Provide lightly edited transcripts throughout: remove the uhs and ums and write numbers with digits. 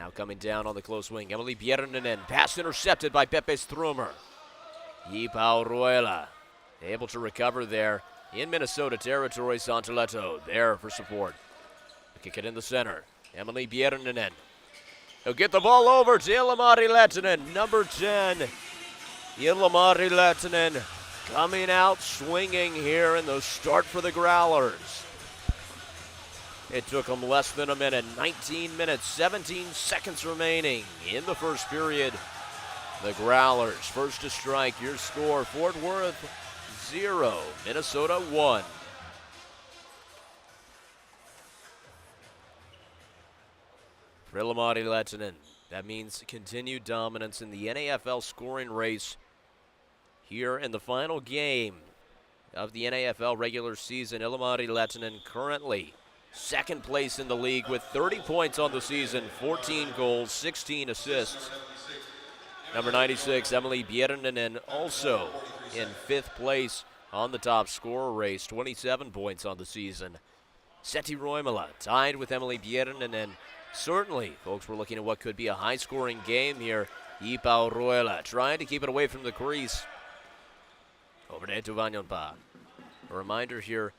Now coming down on the close wing, Emily Bjernanen. Pass intercepted by Pepe Strumer. Yipao Ruela able to recover there in Minnesota territory. Santoleto there for support. Kick it in the center. Emily Bjernanen. He'll get the ball over to Ilmari Lehtinen, number 10. Ilmari Lehtinen coming out swinging here in the start for the Growlers. It took them less than a minute, 19 minutes, 17 seconds remaining in the first period. The Growlers first to strike. Your score, Fort Worth 0, Minnesota 1. For Ilmari Lehtinen, that means continued dominance in the NAFL scoring race here in the final game of the NAFL regular season. Ilmari Lehtinen currently second place in the league with 30 points on the season, 14 goals, 16 assists. Number 96, Emily Bjernanen, also in 5th place on the top scorer race, 27 points on the season. Seti Roimala tied with Emily Bjernanen. Certainly, folks, we're looking at what could be a high-scoring game here. Yipao Ruela trying to keep it away from the crease. Over to Etu Vanyonpa. A reminder here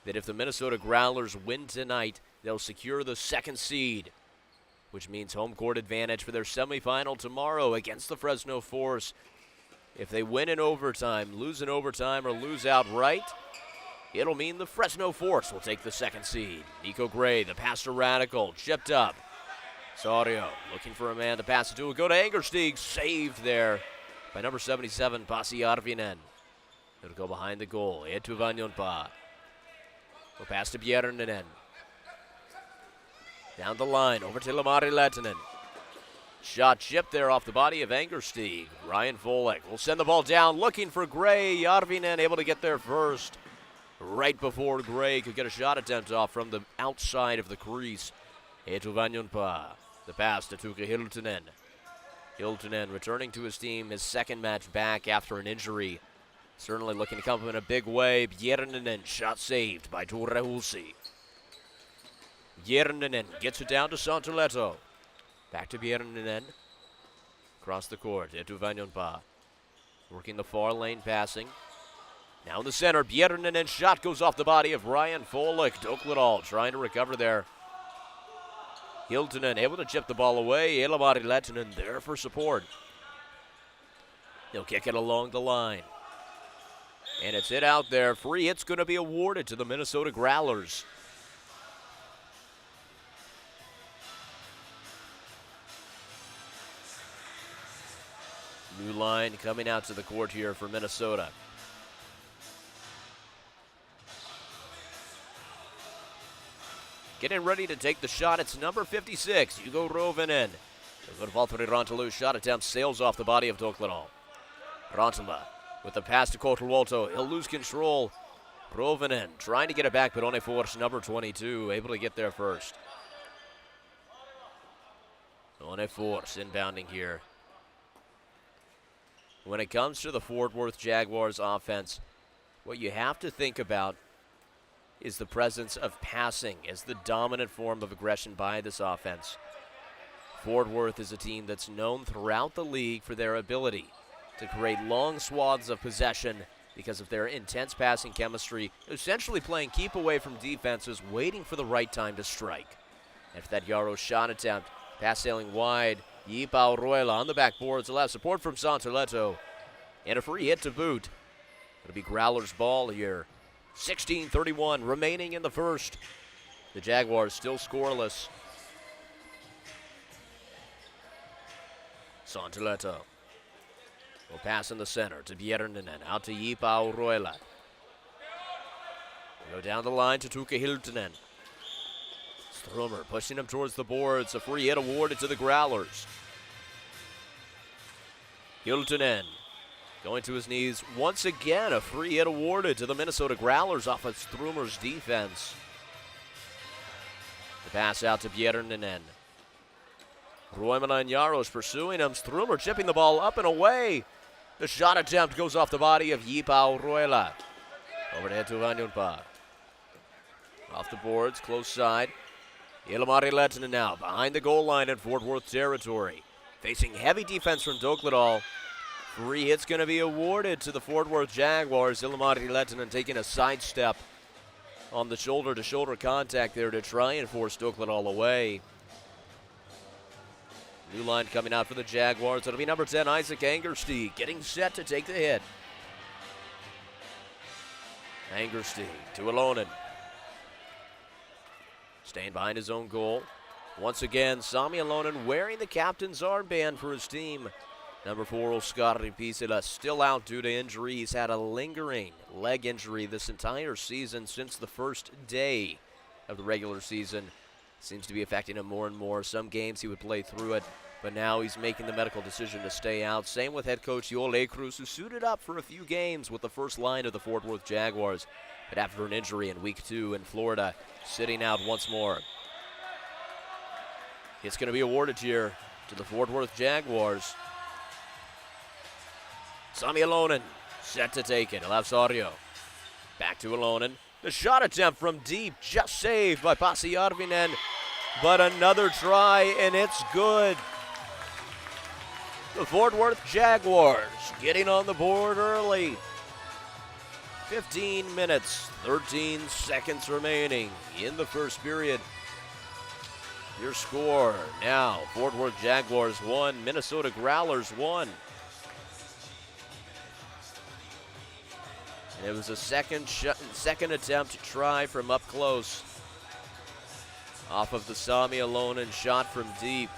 that if the Minnesota Growlers win tonight, they'll secure the 2nd seed, which means home court advantage for their semifinal tomorrow against the Fresno Force. If they win in overtime, lose in overtime, or lose outright, it'll mean the Fresno Force will take the 2nd seed. Nico Gray, the pass to Radical, chipped up. Sorio looking for a man to pass it to. Go to Angersteig, saved there by number 77, Pasi Arvinen. It'll go behind the goal. Etu Vanyonpa. We'll pass to Bjernanen. Down the line, over to Ilmari Lehtinen. Shot chipped there off the body of Angersteig. Ryan Folek will send the ball down, looking for Gray. Arvinen able to get there first. Right before Gray could get a shot attempt off from the outside of the crease. Etu Vanyonpa. The pass to Tuukka Hiltunen. Hiltunen returning to his team, his 2nd match back after an injury. Certainly looking to come in a big way. Bjernanen, shot saved by Ture Hulsi. Bjernanen gets it down to Santoleto. Back to Bjernanen. Across the court, Etu Vanyonpa. Working the far lane passing. Now in the center, Bjernanen, shot goes off the body of Ryan Folek. Dokledal trying to recover there. Hiltunen able to chip the ball away. Ilmari Lehtinen there for support. He'll kick it along the line. And it's hit out there. Free hit's going to be awarded to the Minnesota Growlers. New line coming out to the court here for Minnesota. Getting ready to take the shot. It's number 56, Hugo Rovinen. The good Valtteri Rantalu shot attempt sails off the body of Dokledal. Rantala with the pass to Kotalwolto. He'll lose control. Rovinen trying to get it back, but only force number 22 able to get there first. One force inbounding here. When it comes to the Fort Worth Jaguars offense, what you have to think about is the presence of passing as the dominant form of aggression by this offense. Fort Worth is a team that's known throughout the league for their ability to create long swaths of possession because of their intense passing chemistry, essentially playing keep away from defenses, waiting for the right time to strike. After that Yarrow shot attempt, pass sailing wide, Yipao Ruela on the backboards, will have support from Santoleto, and a free hit to boot. It'll be Growlers ball here. 16:31 remaining in the first. The Jaguars still scoreless. Santoleto will pass in the center to Bjernanen, out to Yipao Ruela. Go down the line to Tuukka Hiltunen. Strumer pushing him towards the boards. A free hit awarded to the Growlers. Hiltunen going to his knees. Once again, a free hit awarded to the Minnesota Growlers off of Strumer's defense. The pass out to Bjernanen. Roimala and Yaros pursuing him. Strumer chipping the ball up and away. The shot attempt goes off the body of Yipao Ruela. Over to Etu Vanyonpa. Off the boards, close side. Ilmari Lehtinen now behind the goal line in Fort Worth territory. Facing heavy defense from Dokledal. Free hit's going to be awarded to the Fort Worth Jaguars. Ilmari Lehtinen taking a sidestep on the shoulder-to-shoulder contact there to try and force Dokledal away. New line coming out for the Jaguars. It'll be number 10, Isaac Angerstein, getting set to take the hit. Angerstein to Alonen. Staying behind his own goal. Once again, Sami Alonen wearing the captain's armband for his team. Number 4, Oskari Pisela, still out due to injury. He's had a lingering leg injury this entire season since the first day of the regular season. Seems to be affecting him more and more. Some games he would play through it, but now he's making the medical decision to stay out. Same with head coach Joel Cruz, who suited up for a few games with the first line of the Fort Worth Jaguars. But after an injury in week 2 in Florida, sitting out once more. It's going to be awarded here to the Fort Worth Jaguars. Sami Alonen set to take it. Lavsario back to Alonen. The shot attempt from deep, just saved by Pasi Arvinen. But another try, and it's good. The Fort Worth Jaguars getting on the board early. 15 minutes, 13 seconds remaining in the first period. Your score now, Fort Worth Jaguars 1, Minnesota Growlers 1. And it was a second attempt to try from up close. Off of the Sami Alonen shot from deep.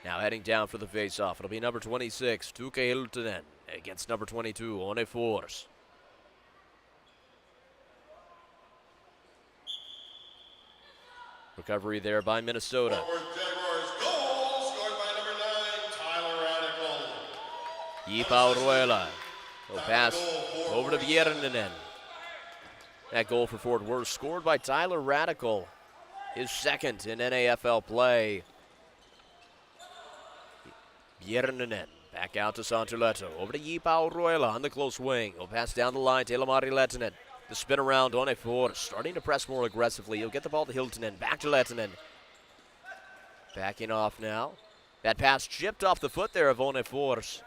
Now heading down for the face-off. It'll be number 26, Tuke Hiltunen, against number 22, One Force. Recovery there by Minnesota. Jaguars goal scored by number 9, Tyler Radical. Yipa Ruela will pass over to Bjerninen. That goal for Fort Worth scored by Tyler Radical, his second in NAFL play. Bjerninen back out to Santuleto. Over to Yipa Ruela on the close wing. He'll pass down the line to Ilmari Lehtinen. The spin around on Force, starting to press more aggressively. He'll get the ball to Hiltunen, back to Lehtinen. Backing off now. That pass chipped off the foot there of One Force.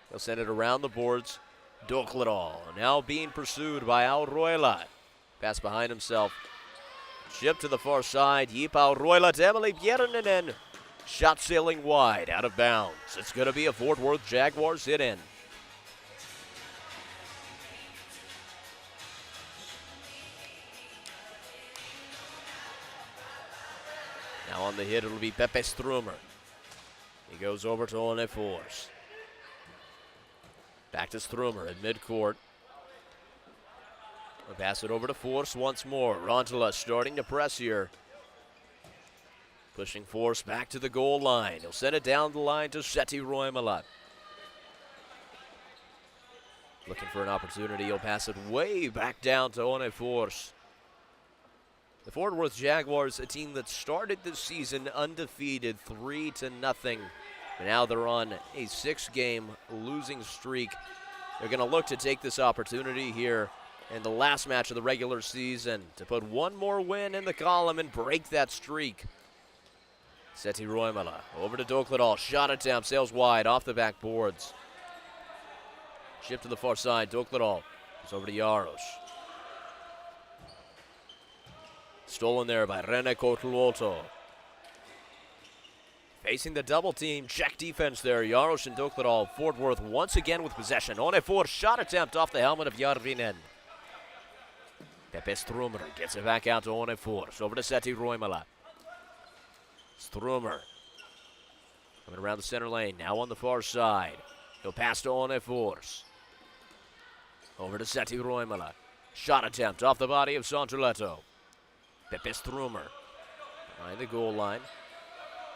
He'll send it around the boards. Dokledal now being pursued by Auroila. Pass behind himself. Chip to the far side. Yipa Auroila to Emily Bjerninen. Shot sailing wide, out of bounds. It's going to be a Fort Worth Jaguars hit-in. Now on the hit, it'll be Pepe Strumer. He goes over to One Force. Back to Strumer in midcourt. We'll pass it over to Force once more. Rantala starting to press here. Pushing Force back to the goal line. He'll send it down the line to Seti Roimala. Looking for an opportunity. He'll pass it way back down to One Force. The Fort Worth Jaguars, a team that started the season undefeated 3-0. But now they're on a 6-game losing streak. They're going to look to take this opportunity here in the last match of the regular season to put one more win in the column and break that streak. Seti Roimala over to Dokledal. Shot attempt, sails wide off the back boards. Chip to the far side. Dokledal goes over to Jaros. Stolen there by Rene Kotluoto. Facing the double team, check defense there. Jaros and Dokledal. Fort Worth once again with possession. One Force shot attempt off the helmet of Järvinen. Pepe Strumer gets it back out to One Force. Over to Seti Roimala. Strumer coming around the center lane. Now on the far side. He'll pass to One Force. Over to Seti Roimala. Shot attempt off the body of Santuleto. Pepe Strumer behind the goal line.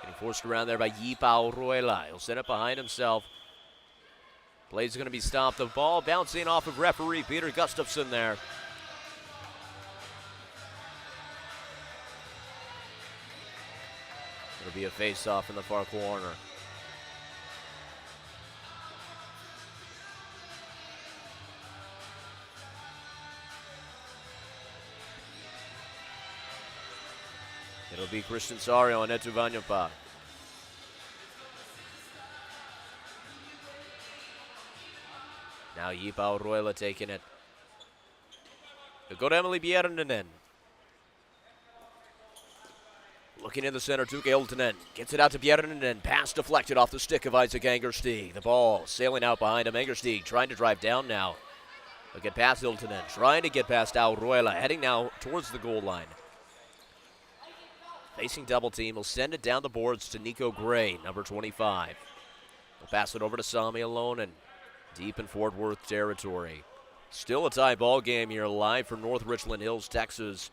Getting forced around there by Yipa Auroila. He'll send it behind himself. Play's going to be stopped. The ball bouncing off of referee Peter Gustafson there. It'll be a face-off in the far corner. It'll be Christian Sario and Etu Vanyapa. Now Yipa Roila taking it. They'll go to Emily Bjernanen. Looking in the center, Tuke Hiltunen gets it out to Bjernanen. Pass deflected off the stick of Isaac Angerstig. The ball sailing out behind him. Angerstig trying to drive down now. They'll get past Hiltunen, trying to get past Auruela, heading now towards the goal line. Facing double team, he'll send it down the boards to Nico Gray, number 25. He'll pass it over to Sami Alonen, deep in Fort Worth territory. Still a tie ball game here, live from North Richland Hills, Texas.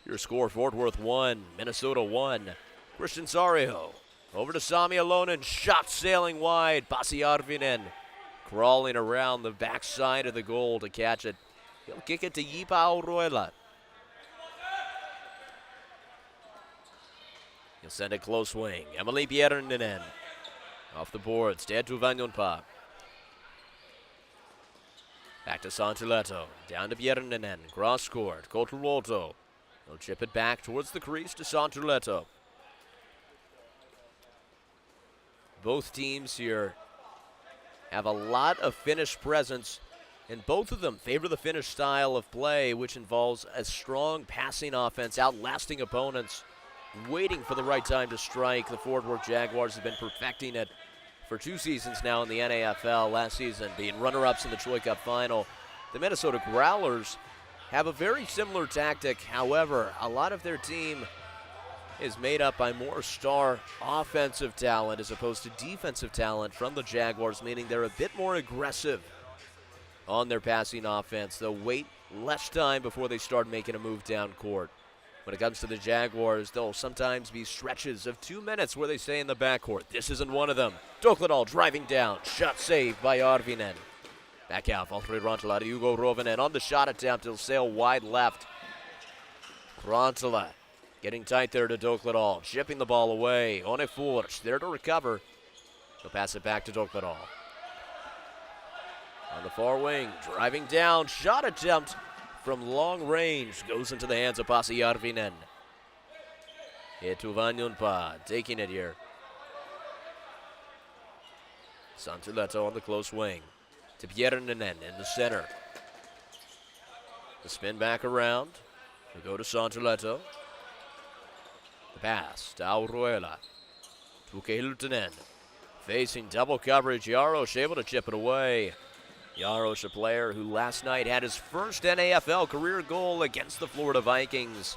Your score, Fort Worth 1, Minnesota 1. Christian Sario over to Sami Alonen, shot sailing wide. Pasi Arvinen crawling around the backside of the goal to catch it. He'll kick it to Yipa Auruela. He'll send a close wing. Emily Bjernanen off the boards. Etu Vanyapa. Back to Santiletto. Down to Bjernanen. Cross court. Koturuoto. He'll chip it back towards the crease to Santiletto. Both teams here have a lot of Finnish presence, and both of them favor the Finnish style of play, which involves a strong passing offense, outlasting opponents, waiting for the right time to strike. The Fort Worth Jaguars have been perfecting it for 2 seasons now in the NAFL, last season being runner-ups in the Troy Cup final. The Minnesota Growlers have a very similar tactic. However, a lot of their team is made up by more star offensive talent as opposed to defensive talent from the Jaguars, meaning they're a bit more aggressive on their passing offense. They'll wait less time before they start making a move down court. When it comes to the Jaguars, there'll sometimes be stretches of 2 minutes where they stay in the backcourt. This isn't one of them. Dokladal driving down. Shot saved by Arvinen. Back out. Valtteri Rantala to Hugo Rovinen. On the shot attempt, he'll sail wide left. Rantala getting tight there to Dokladal. Shipping the ball away. On a force. There to recover. He'll pass it back to Dokladal. On the far wing. Driving down. Shot attempt from long range. Goes into the hands of Pasi Arvinen. Etu Vanyapa taking it here. Santiletto on the close wing. To Bjernanen in the center. The spin back around. We go to Santiletto. The pass to Auruela. Tuke Hiltunen. Facing double coverage. Jaros able to chip it away. Jaros, a player who last night had his first NAFL career goal against the Florida Vikings.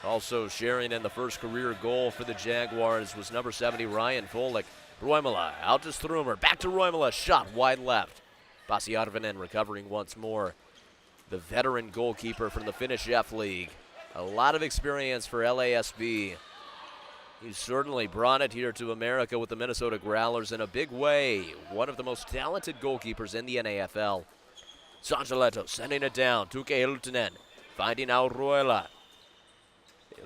Also sharing in the first career goal for the Jaguars was number 70, Ryan Folick. Roimala out to Strumer. Back to Roimala. Shot wide left. Pasi Arvinen recovering once more. The veteran goalkeeper from the Finnish F League. A lot of experience for LASB. He certainly brought it here to America with the Minnesota Growlers in a big way. One of the most talented goalkeepers in the NAFL. Santiletto sending it down. Tuke Hiltunen finding Auruela.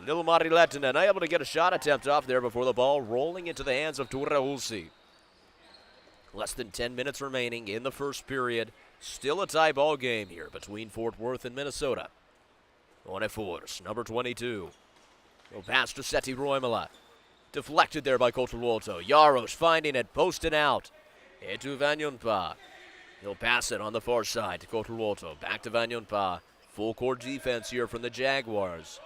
Little Mari Lehtinen able to get a shot attempt off there before the ball rolling into the hands of Ture Hulsi. Less than 10 minutes remaining in the first period. Still a tie ball game here between Fort Worth and Minnesota. On a force, number 22. Will pass to Seti Roimala. Deflected there by Koturuoto. Jaros finding it, posted out. Etu Vanyapa. He'll pass it on the far side to Koturuoto. Back to Vanyapa. Full court defense here from the Jaguars.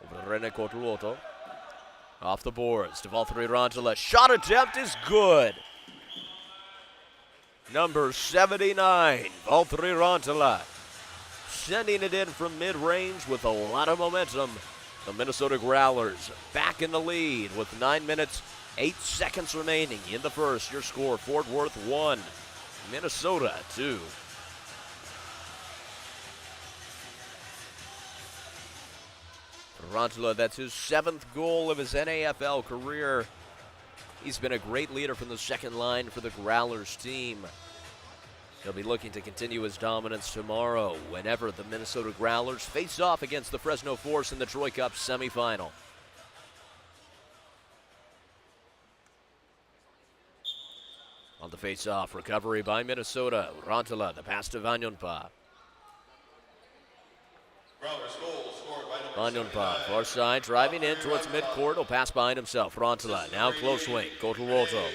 Over to Rene Koturuoto. Off the boards to Valtteri Rantala. Shot attempt is good. Number 79, Valtteri Rantala. Sending it in from mid-range with a lot of momentum. The Minnesota Growlers back in the lead with 9 minutes, 8 seconds remaining in the first. Your score, Fort Worth 1, Minnesota 2. Rantala, that's his 7th goal of his NAFL career. He's been a great leader from the second line for the Growlers team. He'll be looking to continue his dominance tomorrow whenever the Minnesota Growlers face off against the Fresno Force in the Troy Cup semifinal. On the face-off, recovery by Minnesota. Rantala, the pass to Vanyapa. Growlers goal scored by number Vanyanpa, 79. far side, driving in towards midcourt. He'll pass behind himself. Rantala, now close wing. Kotelwoto.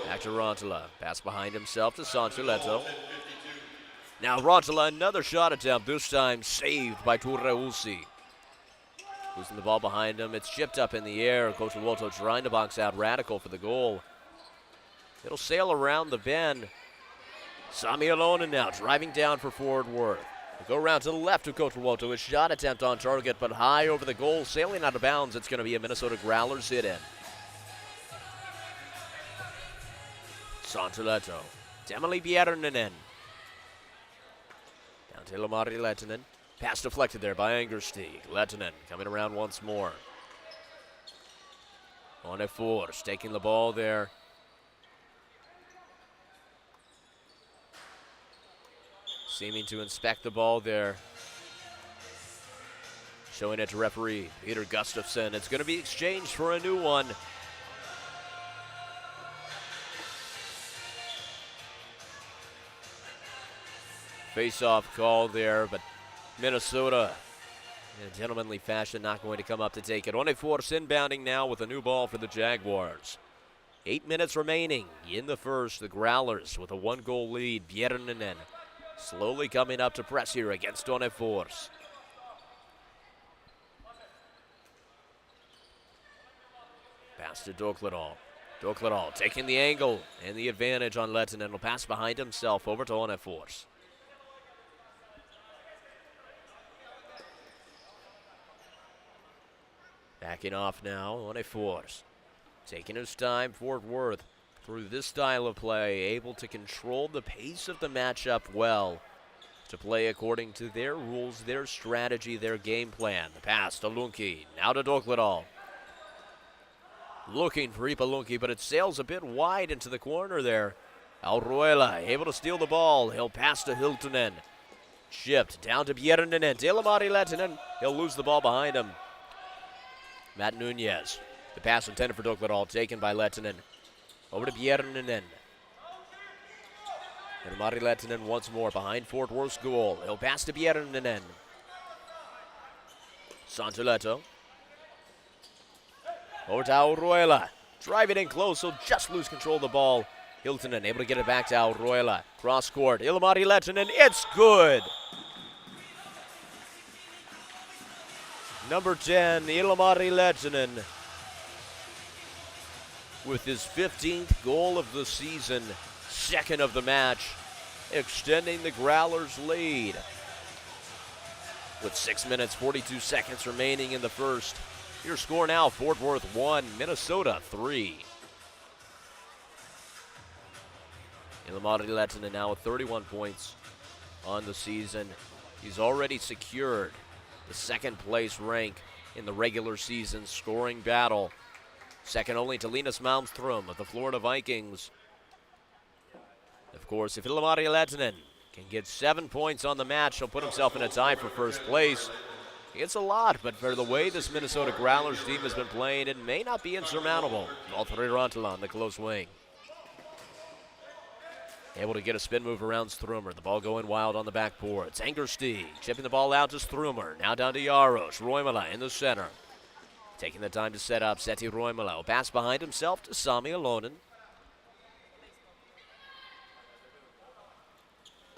Back to Rantala. Pass behind himself to Sanchuleto. Now Rantala, another shot attempt, this time saved by Turreusi. Losing the ball behind him. It's chipped up in the air. Kotelwoto trying to box out Radical for the goal. It'll sail around the bend. Sami Alonen now driving down for Fort Worth. Go around to the left of Kotelwoto. A shot attempt on target, but high over the goal. Sailing out of bounds. It's going to be a Minnesota Growlers hit-in. Santuleto. Demoli Bjernanen. Down to Ilmari Lehtinen. Pass deflected there by Angerstig. Lehtinen coming around once more. Onefors taking the ball there. Seeming to inspect the ball there. Showing it to referee Peter Gustafson. It's going to be exchanged for a new one. Face-off call there, but Minnesota, in a gentlemanly fashion, not going to come up to take it. Onefors inbounding now with a new ball for the Jaguars. 8 minutes remaining in the first. The Growlers with a 1-goal lead. Bjernanen slowly coming up to press here against Onefors. Pass to Dokledal. Dokledal taking the angle and the advantage on Lehtinen. Will pass behind himself over to Onefors. Backing off now, Onefors. Taking his time, Fort Worth. Through this style of play, able to control the pace of the matchup well, to play according to their rules, their strategy, their game plan. The pass to Lunki, now to Dokledal. Looking for Ipalunki, but it sails a bit wide into the corner there. Alruela able to steal the ball. He'll pass to Hiltunen. Chipped down to Bjernanen. Ilmari Lehtinen. He'll lose the ball behind him. Matt Nunez. The pass intended for Dokledal, taken by Lehtinen. Over to Bjernanen. And Mari Lehtinen once more behind Fort Worth's goal. He'll pass to Bjernanen. Santuleto. Over to Auruela. Driving in close, he'll just lose control of the ball. Hiltunen able to get it back to Auruela. Cross court. Ilmari Lehtinen. It's good. Number 10, Ilmari Lehtinen, with his 15th goal of the season, second of the match, extending the Growlers' lead. With 6 minutes, 42 seconds remaining in the first. Your score now, Fort Worth 1, Minnesota 3. Ilmari Lehtinen now with 31 points on the season. He's already secured the second place rank in the regular season scoring battle. Second only to Linus Malmstrom of the Florida Vikings. Of course, if Ilmari Lehtinen can get 7 points on the match, he'll put himself in a tie for first place. It's a lot, but for the way this Minnesota Growlers team has been playing, it may not be insurmountable. Valtteri Rantala on the close wing. Able to get a spin move around Strumer. The ball going wild on the backboard. It's Angerstig chipping the ball out to Strumer. Now down to Jaros. Roimala in the center. Taking the time to set up. Seti Roimala. Pass behind himself to Sami Alonen.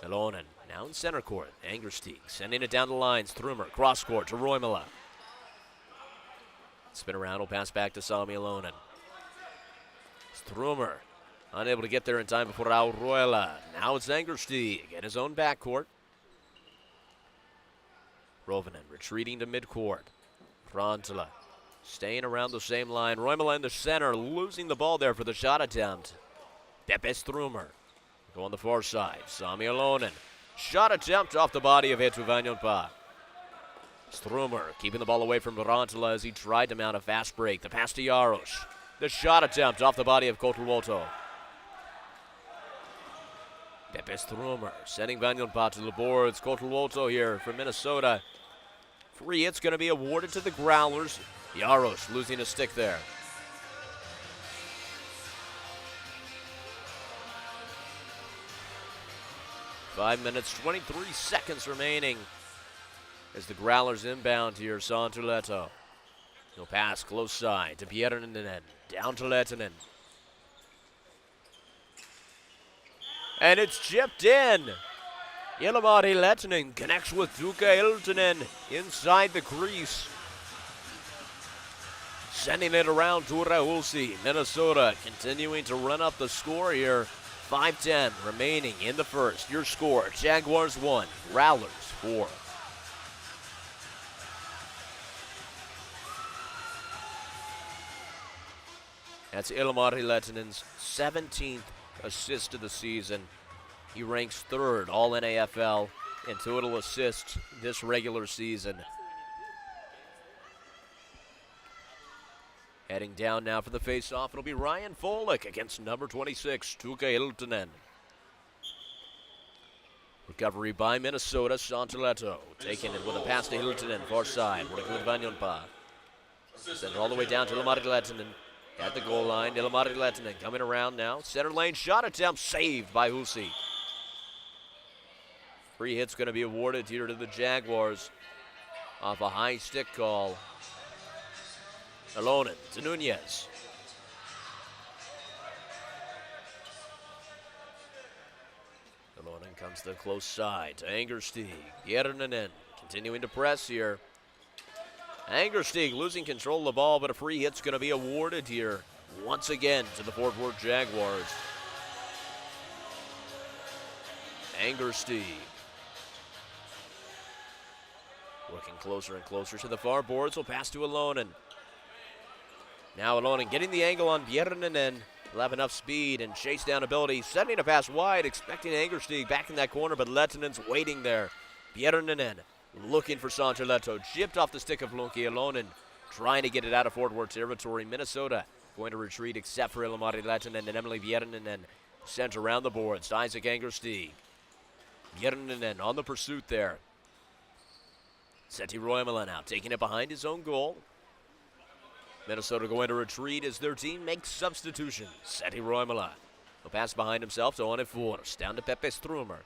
Alonen now in center court. Angerstig sending it down the line. Strumer cross court to Roimala. Spin around. Will pass back to Sami Alonen. Strumer unable to get there in time before Auruela. Now it's Angerstig in his own backcourt. Rovinen retreating to midcourt. Rantala staying around the same line. Roimala in the center, losing the ball there for the shot attempt. Pepe Strumer go on the far side. Sami Alonen. Shot attempt off the body of Eetu Vanyanpa. Strumer keeping the ball away from Rantala as he tried to mount a fast break. The pass to Jaros. The shot attempt off the body of Kotelwoto. Pepe Strumer sending Vanyanpa to the boards. Kotelwoto here from Minnesota. Free hit's going to be awarded to the Growlers. Jaros losing a stick there. Five minutes, 23 seconds remaining as the Growlers inbound here. Santuleto. He'll pass close side to Pierinen. Down to Lehtinen. And it's chipped in. Ilmari Lehtinen connects with Tuukka Iltinen inside the crease. Sending it around to Rahulsi. Minnesota continuing to run up the score here. 5:10 remaining in the first. Your score, Jaguars 1, Growlers 4. That's Ilmari Lehtinen's 17th assist of the season. He ranks third all NAFL in total assists this regular season. Heading down now for the face-off, it'll be Ryan Folick against number 26, Tuukka Iltinen. Recovery by Minnesota, Santuleto taking it with a pass to Iltinen, far side, working with Vanjonpa. Send it all the way down to Ilmari Lehtinen at the goal line. Ilmari Lehtinen coming around now. Center lane shot attempt saved by Husi. Free hit's going to be awarded here to the Jaguars off a high stick call. Alonen to Nunez. Alonen comes to the close side to Angersteig. Järninen continuing to press here. Angersteig losing control of the ball, but a free hit's going to be awarded here once again to the Fort Worth Jaguars. Angersteig. Working closer and closer to the far boards. Will pass to Alonen. Now Alonen getting the angle on Järninen. He'll have enough speed and chase down ability. Sending a pass wide, expecting Angersteig back in that corner, but Lehtinen's waiting there. Järninen looking for Santuleto. Chipped off the stick of Lunki. Alonen trying to get it out of Fort Worth territory. Minnesota going to retreat except for Ilmari Lehtinen and Emily Järninen sent around the boards. Isaac Angersteig. Järninen on the pursuit there. Seti Roimala now taking it behind his own goal. Minnesota going to retreat as their team makes substitutions. Seti Roimala. He'll pass behind himself to One Force. Down to Pepe Strumer.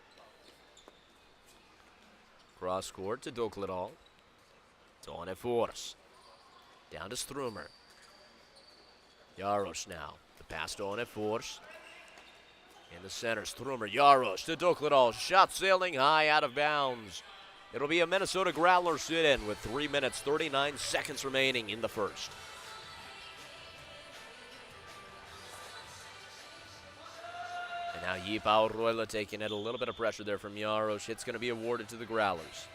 Cross court to Dokledal. To One Force. Down to Strumer. Jaros now. The pass to One Force. In the center, Strumer. Jaros to Dokledal. Shot sailing high out of bounds. It'll be a Minnesota Growler sit-in with 3 minutes, 39 seconds remaining in the first. And now Yipa Auroila taking it. A little bit of pressure there from Jaros. Hit's going to be awarded to the Growlers.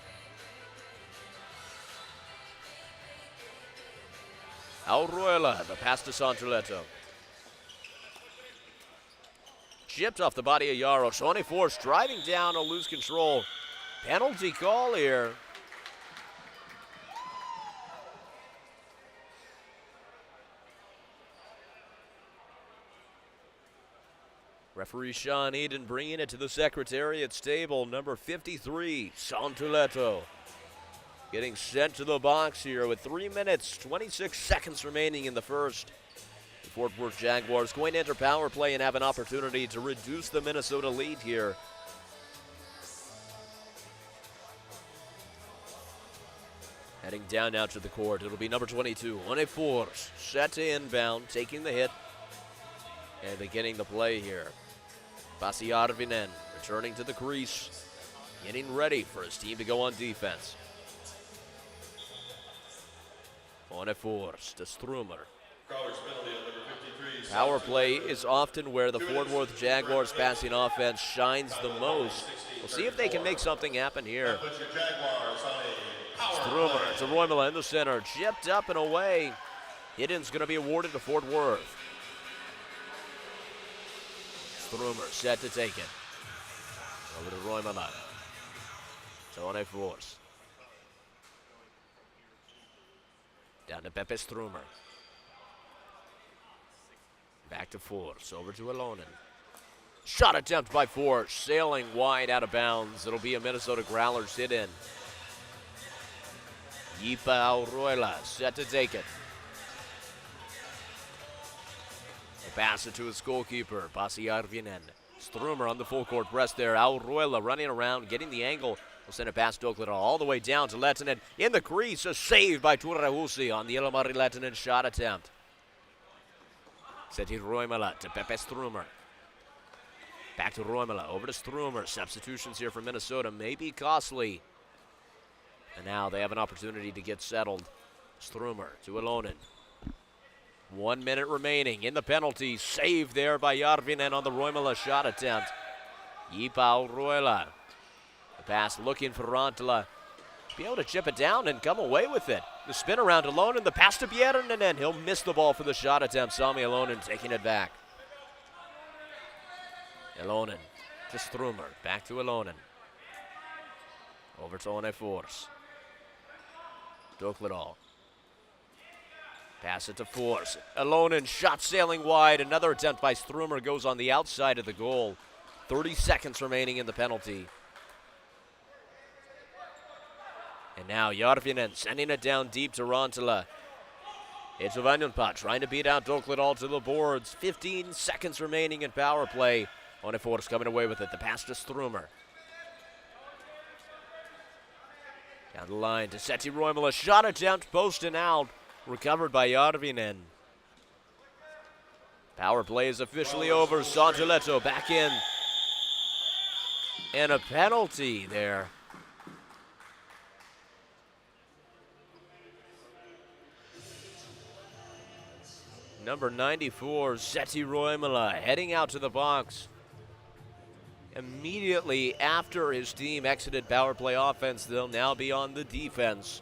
Auroila, the pass to Santuleto. Chipped off the body of Jaros. One Force driving down, will lose control. Penalty call here. Referee Sean Eden bringing it to the Secretariat's table. Number 53, Santuleto. Getting sent to the box here with 3 minutes, 26 seconds remaining in the first. The Fort Worth Jaguars going to enter power play and have an opportunity to reduce the Minnesota lead here. Heading down now to the court, it'll be number 22, One Force, set to inbound, taking the hit, and beginning the play here. Pasi Arvinen returning to the crease, getting ready for his team to go on defense. One Force to Strumer. Power play is often where the Fort Worth Jaguars passing offense shines the most. We'll see if they can make something happen here. Strumer to Roimala in the center. Chipped up and away. Hidden's going to be awarded to Fort Worth. Strumer set to take it. Over to Roimala. To One Force. Down to Pepe Strumer. Back to Force. Over to Alonen. Shot attempt by Force. Sailing wide out of bounds. It'll be a Minnesota Growlers hit-in. Yipa Auroila set to take it. He'll pass it to his goalkeeper, Pasi Arvinen. Strumer on the full court press there. Auruela running around, getting the angle. Will send it past Dokledal all the way down to Lehtinen. In the crease, a save by Turreusi on the Ilomari Lehtinen shot attempt. Seti Roimala to Pepe Strumer. Back to Roimala, over to Strumer. Substitutions here for Minnesota may be costly. And now they have an opportunity to get settled. Strumer to Ilonen. 1 minute remaining in the penalty. Save there by Järvinen on the Roimala shot attempt. Jipa Auruela. The pass looking for Rantala. Be able to chip it down and come away with it. The spin around Ilonen. The pass to Bjerrinen. He'll miss the ball for the shot attempt. Sami Ilonen taking it back. Ilonen to Strumer. Back to Ilonen. Over to Onefors. Dokledal. Pass it to Force. Ilonen shot sailing wide. Another attempt by Strumer goes on the outside of the goal. 30 seconds remaining in the penalty. And now Järvinen sending it down deep to Rantala. It's Ovanjunpa trying to beat out Dokledal to the boards. 15 seconds remaining in power play. Onefors coming away with it. The pass to Strumer. Down the line to Seti Roimala. Shot attempt, post and out. Recovered by Järvinen. Power play is officially over. Santuletto back in. And a penalty there. Number 94, Seti Roimala, heading out to the box. Immediately after his team exited power play offense, they'll now be on the defense.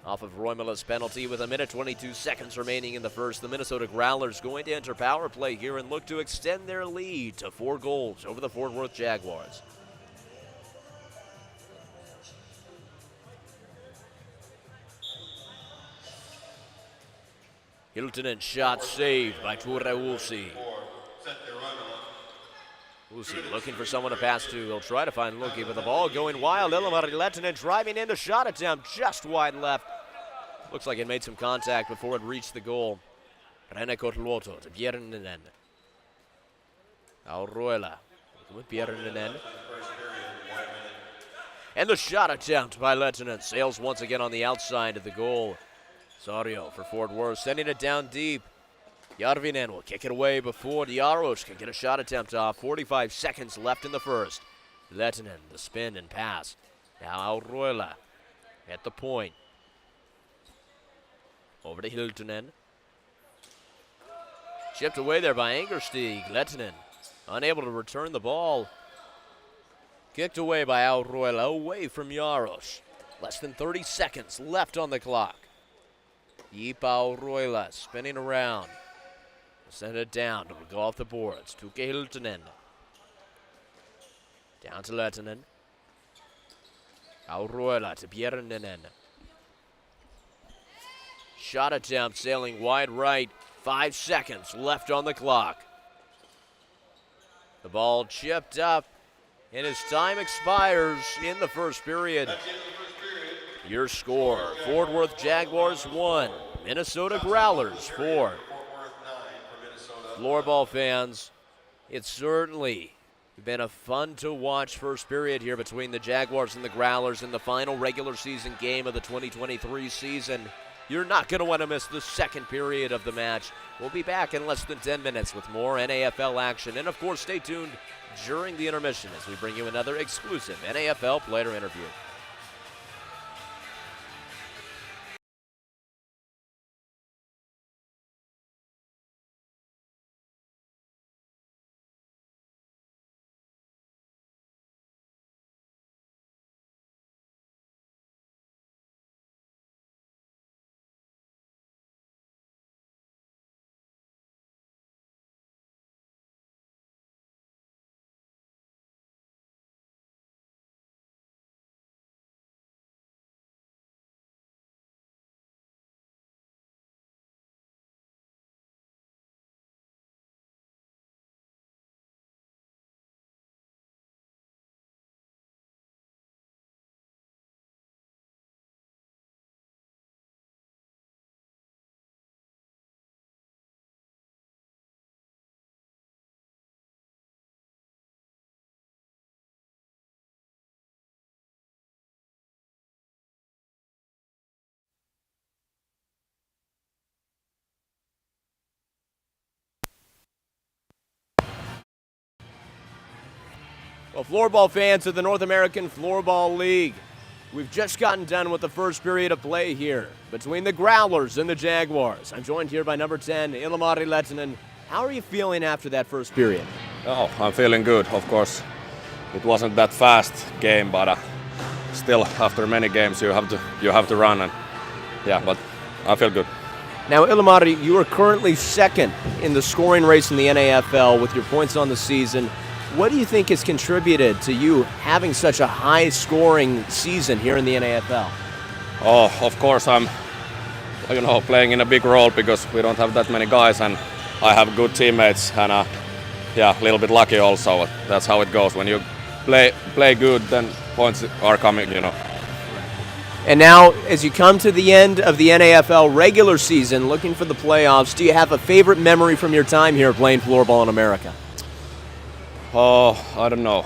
Off of Roimala's penalty with 1:22 remaining in the first, the Minnesota Growlers going to enter power play here and look to extend their lead to 4 goals over the Fort Worth Jaguars. Hiltunen shot saved by Turreusi. Usi looking for someone to pass to. He'll try to find Luki, but the ball going wild. Ilomari Lehtinen driving in the shot attempt just wide left. Looks like it made some contact before it reached the goal. Rene Kotluoto to Bjerrinen. Auruela with Bjerrinen. And the shot attempt by Lehtinen sails once again on the outside of the goal. Sario for Fort Worth, sending it down deep. Järvinen will kick it away before Jaros can get a shot attempt off. 45 seconds left in the first. Lehtinen, the spin and pass. Now Auruela at the point. Over to Hiltunen. Chipped away there by Angerstieg. Lehtinen unable to return the ball. Kicked away by Auruela, away from Jaros. Less than 30 seconds left on the clock. Jipa Auruela spinning around. Send it down to go off the boards. Tuke Hiltunen. Down to Lehtinen. Auruela to Bjerrinen. Shot attempt sailing wide right. 5 seconds left on the clock. The ball chipped up, and as time expires in the first period. Your score, Fort Worth Jaguars 1, Minnesota Growlers 4. Floorball fans, it's certainly been a fun to watch first period here between the Jaguars and the Growlers in the final regular season game of the 2023 season. You're not going to want to miss the second period of the match. We'll be back in less than 10 minutes with more NAFL action. And of course, stay tuned during the intermission as we bring you another exclusive NAFL player interview. Well, floorball fans of the North American Floorball League, we've just gotten done with the first period of play here between the Growlers and the Jaguars. I'm joined here by number 10, Ilmari Lehtinen. How are you feeling after that first period? Oh, I'm feeling good. Of course, it wasn't that fast game, but still, after many games, you have to run, and but I feel good. Now, Ilmari, you are currently second in the scoring race in the NAFL with your points on the season. What do you think has contributed to you having such a high-scoring season here in the NAFL? Oh, of course, I'm playing in a big role because we don't have that many guys, and I have good teammates, and a little bit lucky also. That's how it goes. When you play good, then points are coming. And now, as you come to the end of the NAFL regular season, looking for the playoffs, do you have a favorite memory from your time here playing floorball in America? Oh, I don't know.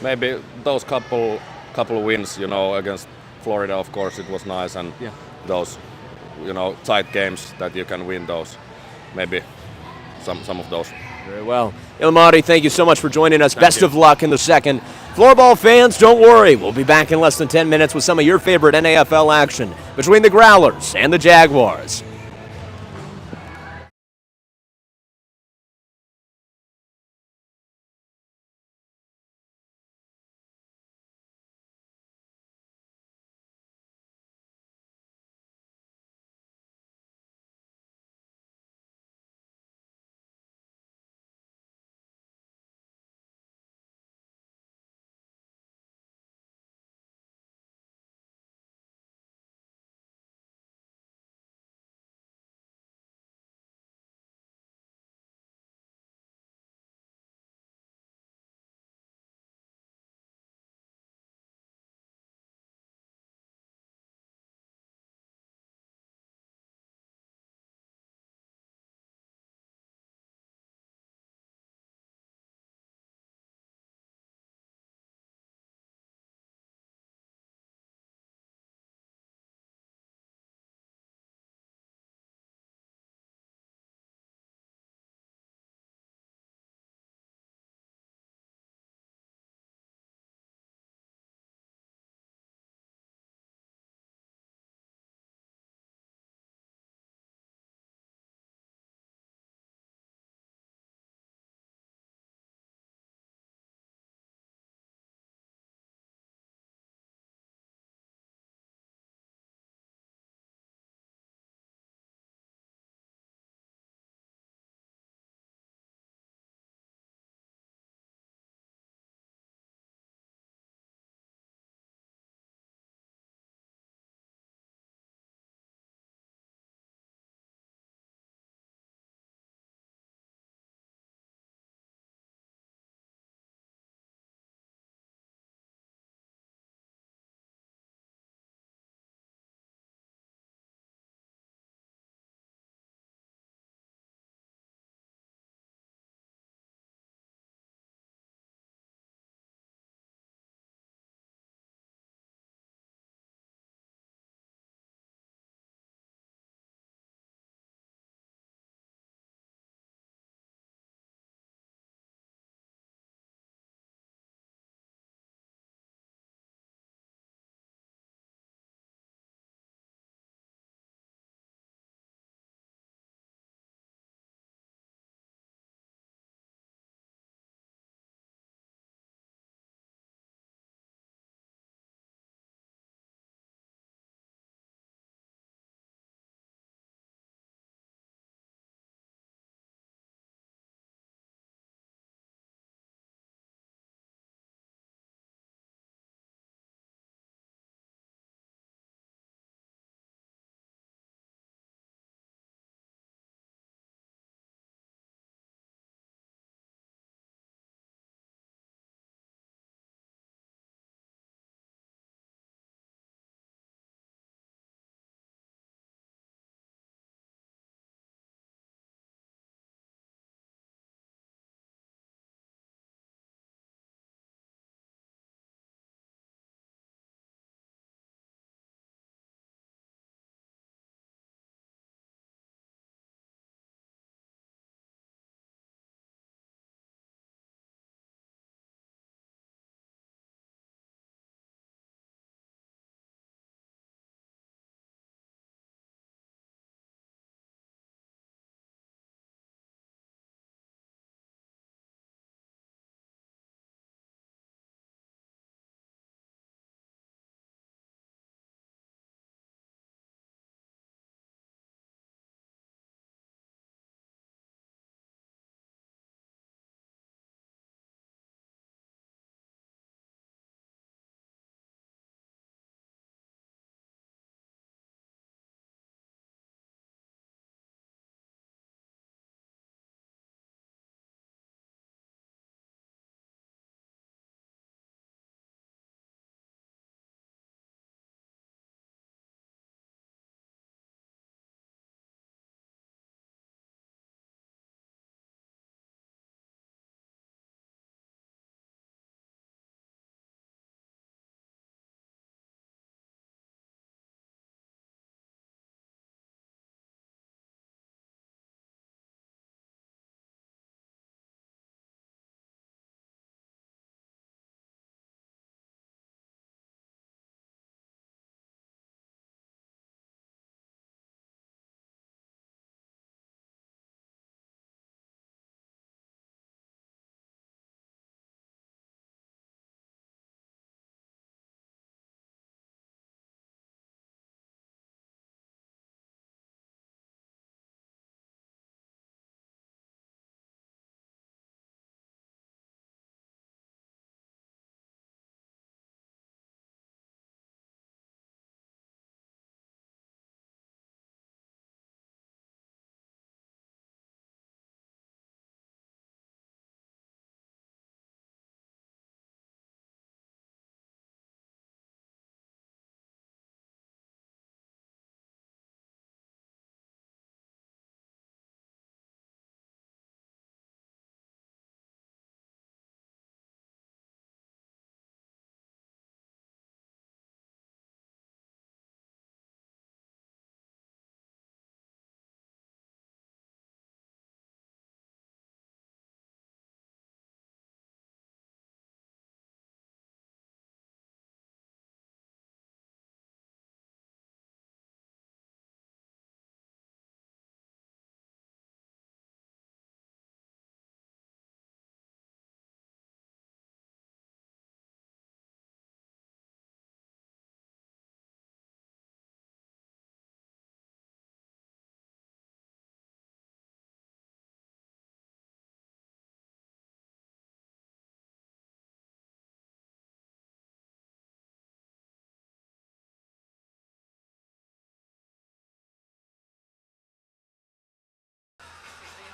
Maybe those couple wins, against Florida. Of course, it was nice, and those, tight games that you can win those. Maybe some of those. Very well. Ilmari, thank you so much for joining us. Thank Best you. of luck in the second. Floorball fans, don't worry. We'll be back in less than 10 minutes with some of your favorite NAFL action between the Growlers and the Jaguars.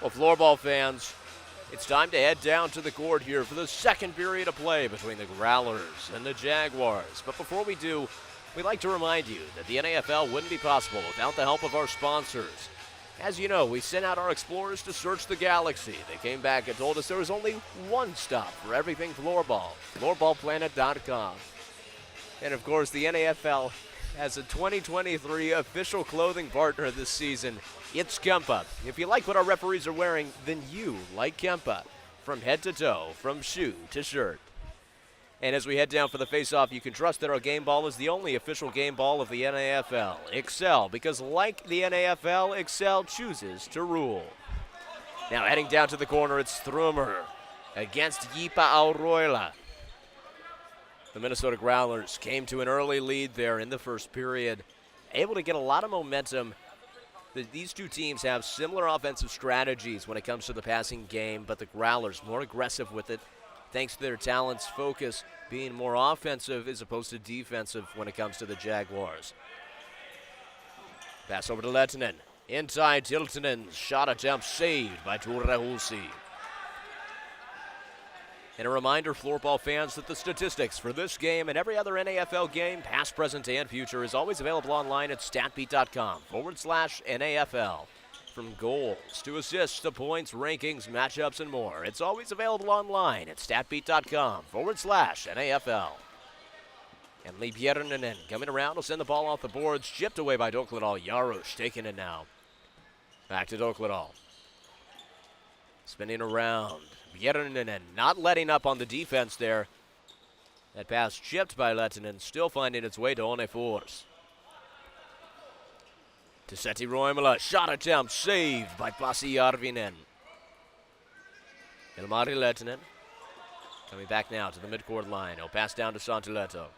Well, floorball fans, it's time to head down to the court here for the second period of play between the Growlers and the Jaguars. But before we do, we'd like to remind you that the NAFL wouldn't be possible without the help of our sponsors. As you know, we sent out our explorers to search the galaxy. They came back and told us there was only one stop for everything floorball, floorballplanet.com. And of course, the NAFL has a 2023 official clothing partner this season. It's Kempa. If you like what our referees are wearing, then you like Kempa. From head to toe, from shoe to shirt. And as we head down for the face-off, you can trust that our game ball is the only official game ball of the NAFL. Excel, because like the NAFL, Excel chooses to rule. Now heading down to the corner, it's Strummer against Yipa Auroila. The Minnesota Growlers came to an early lead there in the first period, able to get a lot of momentum. These two teams have similar offensive strategies when it comes to the passing game, but the Growlers more aggressive with it, thanks to their talents, focus being more offensive as opposed to defensive when it comes to the Jaguars. Pass over to Lehtinen. Inside, Tiltonen's shot attempt saved by Ture Hulsi. And a reminder, floorball fans, that the statistics for this game and every other NAFL game, past, present, and future, is always available online at statbeat.com/NAFL. From goals to assists to points, rankings, matchups, and more, it's always available online at statbeat.com/NAFL. And Lee Bjernanen coming around will send the ball off the boards, chipped away by Dokledal. Jarosz taking it now. Back to Dokledal. Spinning around. Bjernanen not letting up on the defense there. That pass chipped by Lehtinen, still finding its way to Onefors. To Setti Roimala, shot attempt saved by Pasi Järvinen. Ilmari Lehtinen coming back now to the midcourt line. He'll pass down to Santiletto.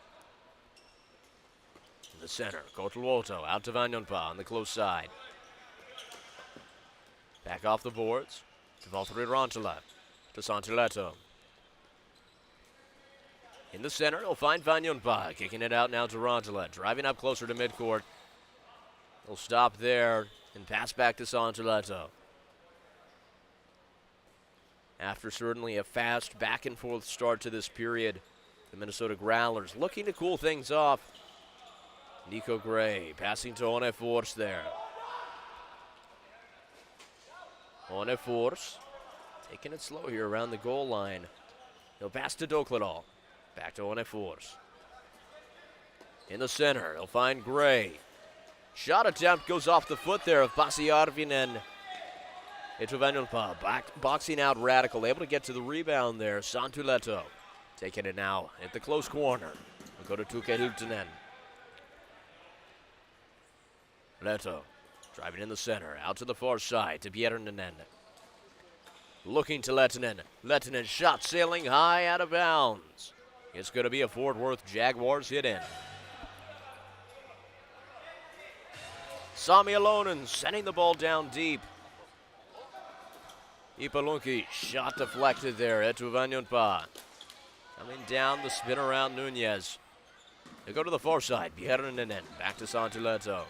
In the center, Kotelwolto out to Vanjonpa on the close side. Back off the boards to Valtteri Rantala. To Santiletto. In the center, he'll find Vanjonpa, kicking it out now to Rantala, driving up closer to midcourt. He'll stop there and pass back to Santiletto. After certainly a fast back-and-forth start to this period, the Minnesota Growlers looking to cool things off. Nico Gray passing to Onefors there. Onefors taking it slow here around the goal line. He'll pass to Dokledal. Back to Onefors. In the center, he'll find Gray. Shot attempt goes off the foot there of Pasi Järvinen. Eetu Vanjonpa boxing out Radical, able to get to the rebound there. Santiletto taking it now at the close corner. We'll go to Tuke Hiltunen. Leto driving in the center, out to the far side to Bjernanen. Looking to Lehtinen. Lehtinen shot sailing high out of bounds. It's going to be a Fort Worth Jaguars hit in. Sami Alonen sending the ball down deep. Ipalunki shot deflected there. Eetu Vanjonpa coming down the spin around Nunez. They go to the far side. Bjernanen back to Santiletto.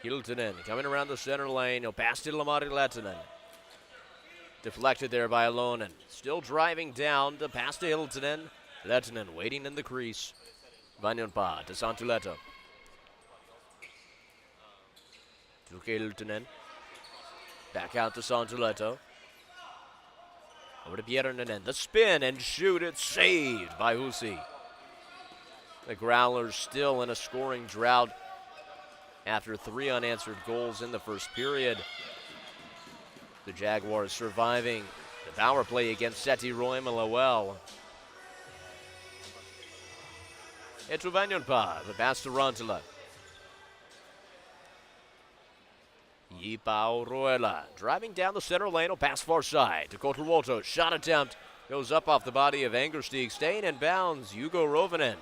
Hiltunen coming around the center lane. He'll pass to Ilmari Lehtinen. Deflected there by Alonen. Still driving down to pass to Hiltunen. Lehtinen waiting in the crease. Vanjonpa to Santiletto. Tuke Hiltunen. Back out to Santiletto. Over to Bjernanen. The spin and shoot. It's saved by Hulsi. The Growlers still in a scoring drought after 3 unanswered goals in the first period. The Jaguars surviving the power play against Setti Roimala well. Eetu Vanjonpa, the pass to Rantala. Yipa Auroila driving down the center lane, will pass far side to Kotelwolto. Shot attempt goes up off the body of Angersteig, staying in bounds. Hugo Rovinen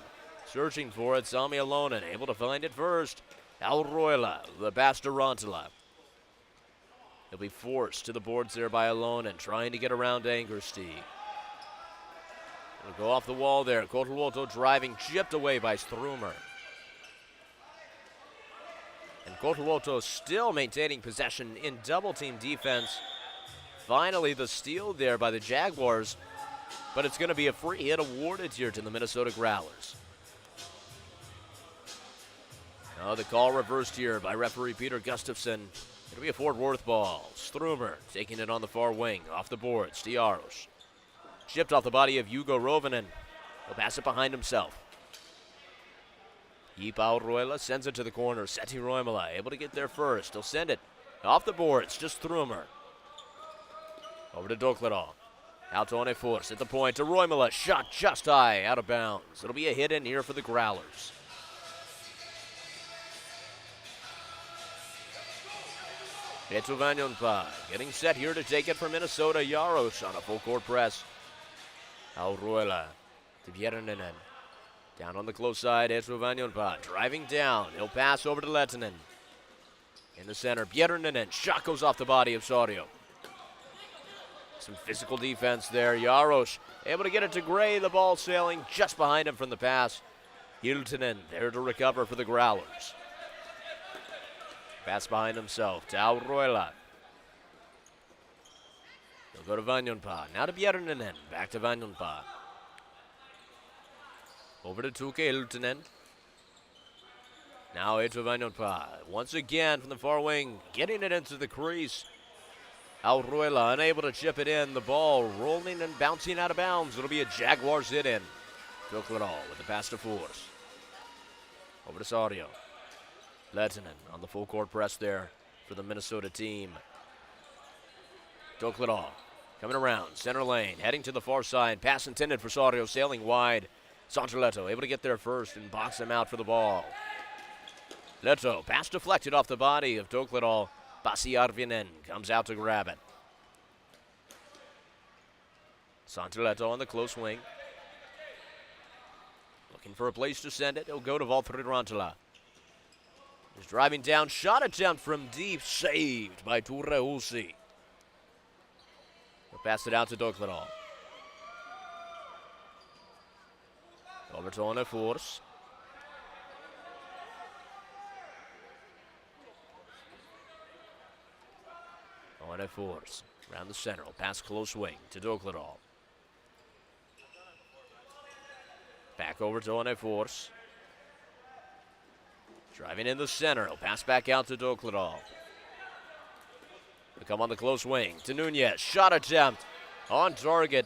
searching for it. Sami Alonen able to find it first. Auroila, the pass to Rantala. He'll be forced to the boards there by Alonen, trying to get around Angersteig. He'll go off the wall there. Kotelwolto driving, chipped away by Strummer. And Kotoroto still maintaining possession in double-team defense. Finally, the steal there by the Jaguars, but it's going to be a free hit awarded here to the Minnesota Growlers. Now the call reversed here by referee Peter Gustafson. It'll be a Fort Worth ball. Strumer taking it on the far wing, off the boards. Diaros. Chipped off the body of Hugo Rovinen. He'll pass it behind himself. Yipao Roila sends it to the corner. Seti Roimala able to get there first. He'll send it off the boards, just Strumer. Over to Dokledal. Out to Onefors at the point to Roimala. Shot just high, out of bounds. It'll be a hit in here for the Growlers. Etu Vanyonpa getting set here to take it for Minnesota. Jaros on a full court press. Auruela to Bjerninen. Down on the close side, Etu Vanyonpa driving down. He'll pass over to Lettinen. In the center, Bjerninen. Shot goes off the body of Sorio. Some physical defense there. Jaros able to get it to Gray. The ball sailing just behind him from the pass. Hiltunen there to recover for the Growlers. Pass behind himself to Auroila. He'll go to Vanyonpa. Now to Bjerninen. Back to Vanyonpa. Over to Tuke Hiltunen. Now Etu Vanyonpa. Once again from the far wing. Getting it into the crease. Auroila unable to chip it in. The ball rolling and bouncing out of bounds. It'll be a Jaguars hit in. Dokledal with the pass to Force. Over to Sorio. Lettinen on the full court press there for the Minnesota team. Dokledal coming around center lane, heading to the far side. Pass intended for Sorio, sailing wide. Sancholetto able to get there first and box him out for the ball. Leto, pass deflected off the body of Dokledal. Pasi Arvinen comes out to grab it. Sancholetto on the close wing. Looking for a place to send it. He'll go to Valtteri Rantala. He's driving down. Shot attempt from deep. Saved by Ture Hulsi. He'll pass it out to Dokledal. Over to Onefors. Onefors around the center. He'll pass close wing to Dokledal. Back over to Onefors. Driving in the center. He'll pass back out to Dokledal. He'll come on the close wing to Nunez. Shot attempt on target.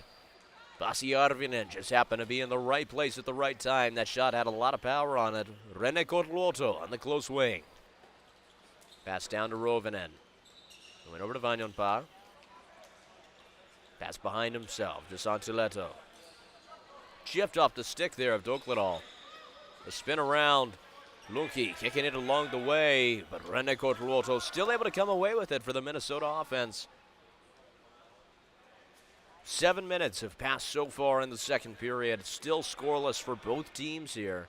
Pasi Arvinen just happened to be in the right place at the right time. That shot had a lot of power on it. Rene Kotloto on the close wing. Pass down to Rovinen. Went over to Vanyonpa. Pass behind himself to Santiletto. Chipped off the stick there of Dokledal. The spin around. Lunki kicking it along the way, but Rene Kotloto still able to come away with it for the Minnesota offense. 7 minutes have passed so far in the second period. Still scoreless for both teams here.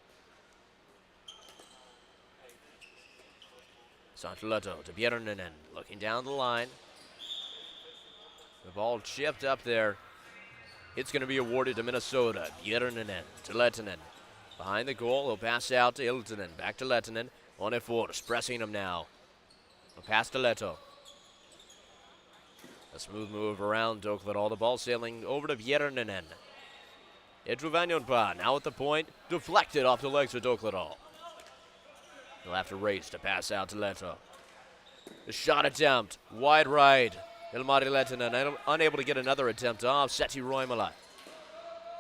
Santiletto to Bjerninen, looking down the line. The ball chipped up there. It's going to be awarded to Minnesota. Bjerninen to Lettinen. Behind the goal, he'll pass out to Hiltunen. Back to Lettinen. Onefors pressing him now. A pass to Leto. A smooth move around Dokledal. The ball sailing over to Bjerninen. Etu Vanyonpa now at the point. Deflected off the legs of Dokledal. He'll have to race to pass out to Leto. The shot attempt. Wide right. Ilmari Lettinen unable to get another attempt off. Seti Roimala.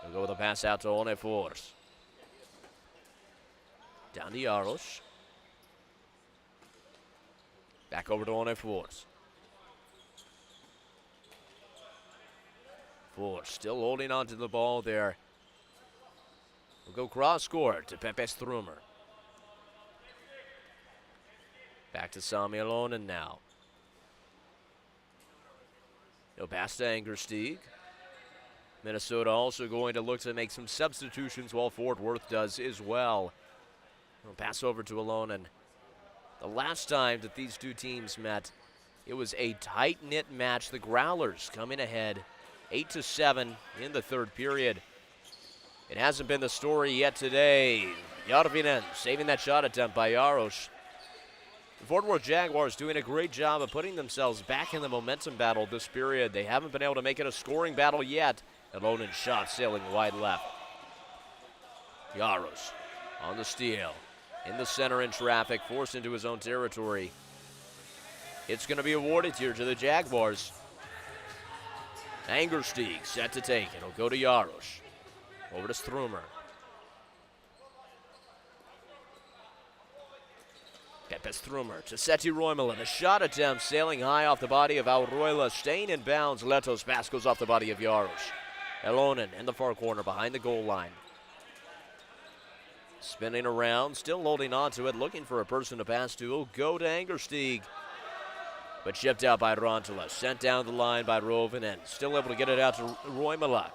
He'll go with a pass out to Onefors. Down to Jaros. Back over to Onefors. Force still holding on to the ball there. We'll go cross court to Pepe Strumer. Back to Sami Alonen now. He'll pass to Angerstieg. Minnesota also going to look to make some substitutions while Fort Worth does as well. He'll pass over to Alonen. The last time that these two teams met, it was a tight-knit match. The Growlers coming ahead 8-7 in the third period. It hasn't been the story yet today. Järvinen saving that shot attempt by Jaros. The Fort Worth Jaguars doing a great job of putting themselves back in the momentum battle this period. They haven't been able to make it a scoring battle yet. Alonen shot sailing wide left. Jaros on the steal. In the center in traffic, forced into his own territory. It's going to be awarded here to the Jaguars. Angersteig set to take. It'll go to Jaros. Over to Strumer. Pepe Strumer to Seti Roimala. The shot attempt sailing high off the body of Auroila, staying in bounds. Leto's pass goes off the body of Jaros. Alonen in the far corner behind the goal line. Spinning around, still holding on to it, looking for a person to pass to. It'll go to Angersteig. But chipped out by Rantala. Sent down the line by Rovinen. Still able to get it out to Roimala.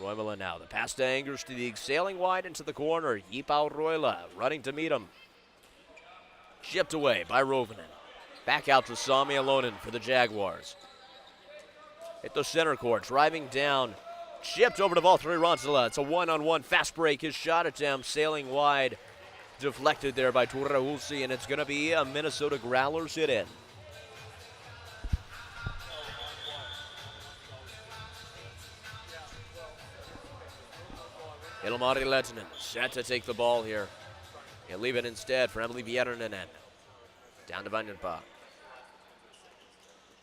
Roimala now. The pass to Angersteig. Sailing wide into the corner. Yipao Roila running to meet him. Chipped away by Rovinen. Back out to Sami Alonen for the Jaguars. Hit the center court. Driving down. Chipped over to Valtteri Rantala. It's a one-on-one fast break. His shot attempt sailing wide. Deflected there by Turahulsi, and it's going to be a Minnesota Growlers hit in. Ilmari Lehtinen set to take the ball here. He'll leave it instead for Emily Bjernanen. Down to Vanyanpa.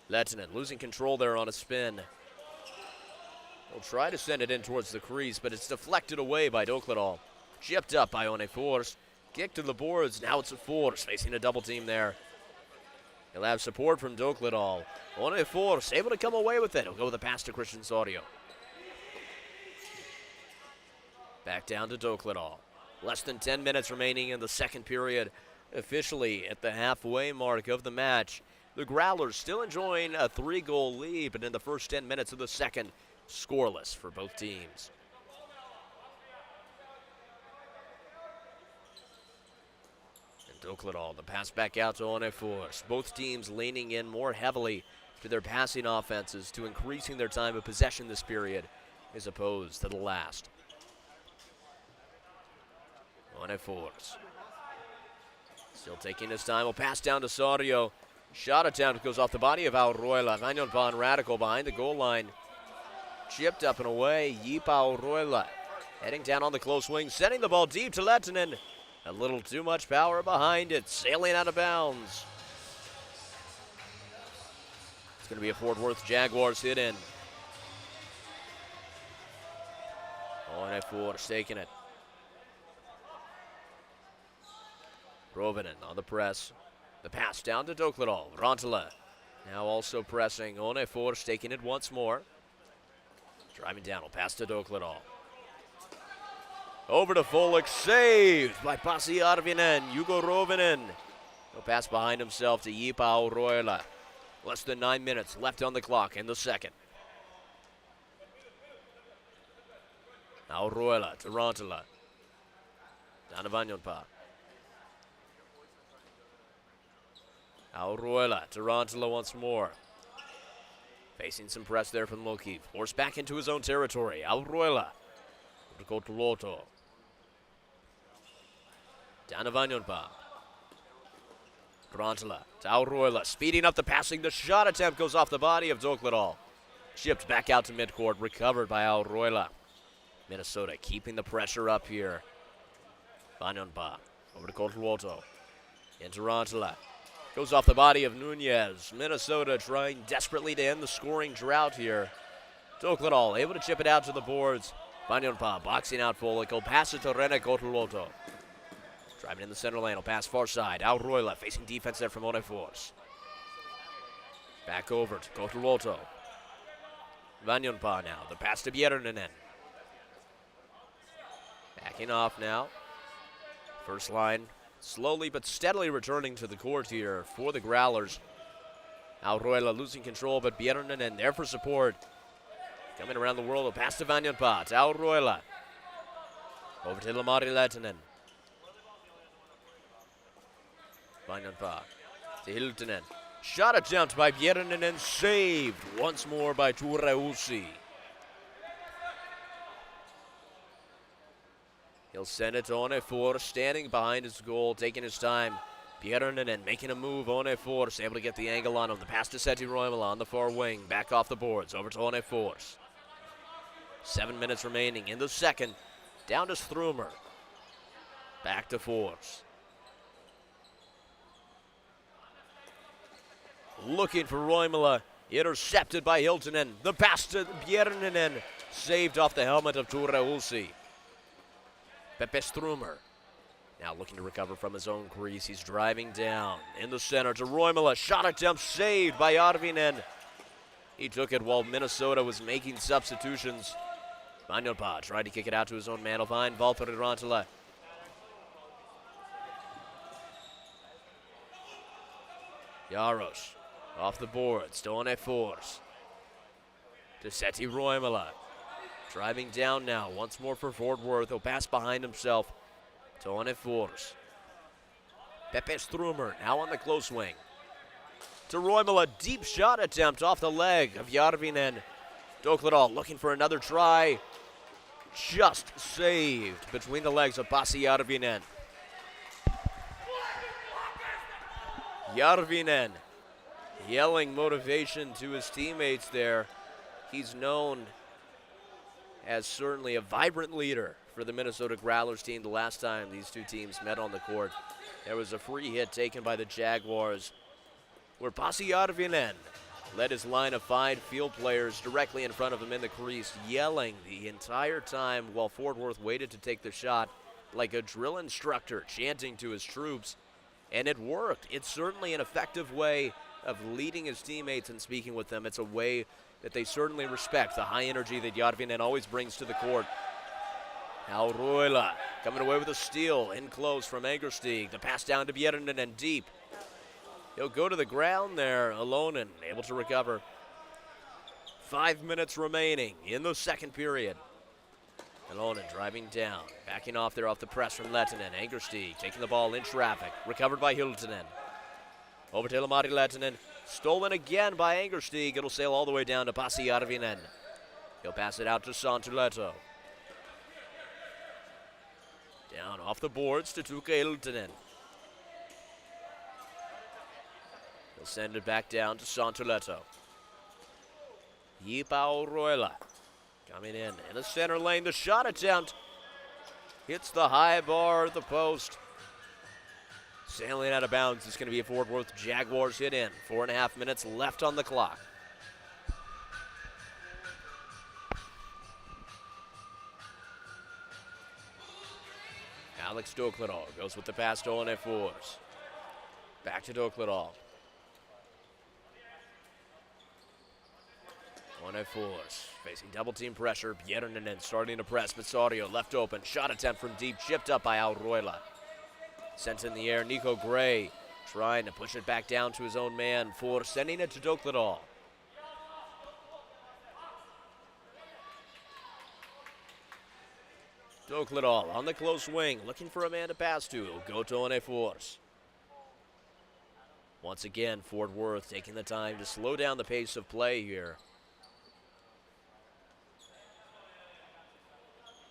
Lehtinen losing control there on a spin. He'll try to send it in towards the crease, but it's deflected away by Dokledal. Chipped up by One Force. Kick to the boards. Now it's a Force facing a double team there. He'll have support from Dokledal. One Force able to come away with it. He'll go with a pass to Christian Saudio. Back down to Dokledal. Less than 10 minutes remaining in the second period. Officially at the halfway mark of the match. The Growlers still enjoying a 3-goal lead, but in the first 10 minutes of the second, scoreless for both teams. And Dokledal, the pass back out to One Force. Both teams leaning in more heavily to their passing offenses to increasing their time of possession this period as opposed to the last. One Force. Still taking his time. Will pass down to Saudio. Shot attempt goes off the body of Auroila. Vanyanpan Radical behind the goal line. Chipped up and away. Yipao Auroila heading down on the close wing. Sending the ball deep to Lehtinen. A little too much power behind it. Sailing out of bounds. It's going to be a Fort Worth Jaguars hit in. One Force taking it. Rovinen on the press. The pass down to Dokledal. Rantala now also pressing. One Force taking it once more. Driving down. Will pass to Dokledal. Over to Folik. Saved by Pasi Arvinen. Hugo Rovinen. No pass behind himself to Yipao Roila. Less than 9 minutes left on the clock in the second. Now Roila to Rantala. Down to Vanyanpa. Auroila to Rantala once more. Facing some press there from Loki. Forced back into his own territory. Auroila to Kotoloto. Down to Vanyanpa. Rantala to Auroila. Speeding up the passing. The shot attempt goes off the body of Dokledal. Chipped back out to midcourt. Recovered by Auroila. Minnesota keeping the pressure up here. Vanyanpa over to Kotoloto. Into Rantala. Goes off the body of Nunez. Minnesota trying desperately to end the scoring drought here. Dokledal able to chip it out to the boards. Vanyanpa boxing out Folik. He'll pass it to Rene Kotoloto. Driving in the center lane. He'll pass far side. Auroila facing defense there from One Force. Back over to Kotoloto. Vanyanpa now. The pass to Bjernanen. Backing off now. First line. Slowly but steadily returning to the court here for the Growlers. Auroila losing control, but Bjernanen there for support. Coming around the world, a pass to Vanyanpa. To Auroila. Over to Ilmari Lehtinen. Vanyanpa to Hiltunen. Shot attempt by Bjernanen, saved once more by Turahulsi. He'll send it to One Force, standing behind his goal, taking his time, Björnen making a move. One Force able to get the angle on him. The pass to Seti Roimala on the far wing. Back off the boards. Over to One Force. 7 minutes remaining in the second. Down to Strumer. Back to Force. Looking for Roimala. Intercepted by Hiltonen. The pass to Björnen. Saved off the helmet of Ture Ulsi. Pepe Strumer. Now looking to recover from his own crease. He's driving down in the center to Roimala. Shot attempt saved by Arvinen. He took it while Minnesota was making substitutions. Vanjonpa tried to kick it out to his own man. Fine, Valtteri Rantala. Jaros off the board. Still on Force. To Seti Roimala. Driving down now. Once more for Fort Worth. He'll pass behind himself to One Force. Pepe Strumer now on the close wing. To Roimala. Deep shot attempt off the leg of Järvinen. Dokledal looking for another try. Just saved between the legs of Pasi Järvinen. Järvinen yelling motivation to his teammates there. He's known as certainly a vibrant leader for the Minnesota Growlers team. The last time these two teams met on the court, there was a free hit taken by the Jaguars where Pasi Järvinen led his line of 5 field players directly in front of him in the crease, yelling the entire time while Fort Worth waited to take the shot like a drill instructor chanting to his troops. And it worked. It's certainly an effective way of leading his teammates and speaking with them. It's a way that they certainly respect the high energy that Järvinen always brings to the court. Now Roila coming away with a steal in close from Angerstig. The pass down to Björnen and deep. He'll go to the ground there, Alonen able to recover. 5 minutes remaining in the second period. Alonen driving down, backing off there off the press from Lehtinen. Angerstig taking the ball in traffic, recovered by Hiltonen. Over to Ilmari Lehtinen, stolen again by Angerstig. It'll sail all the way down to Pasi Järvinen. He'll pass it out to Santuleto. Down off the boards to Tuukka Hiltonen. He'll send it back down to Santuleto. Yipao Roila coming in the center lane. The shot attempt hits the high bar of the post. Sailing out of bounds. It's going to be a Fort Worth Jaguars hit in. 4.5 minutes left on the clock. Alex Dokledal goes with the pass to One Force. Back to Dokledal. One Force facing double team pressure. Björnen starting to press. Massario left open. Shot attempt from deep. Chipped up by Auroila. Sent in the air. Nico Gray trying to push it back down to his own man. Force sending it to Dokledal. Dokledal on the close wing. Looking for a man to pass to. He'll go to One Force. Once again, Fort Worth taking the time to slow down the pace of play here.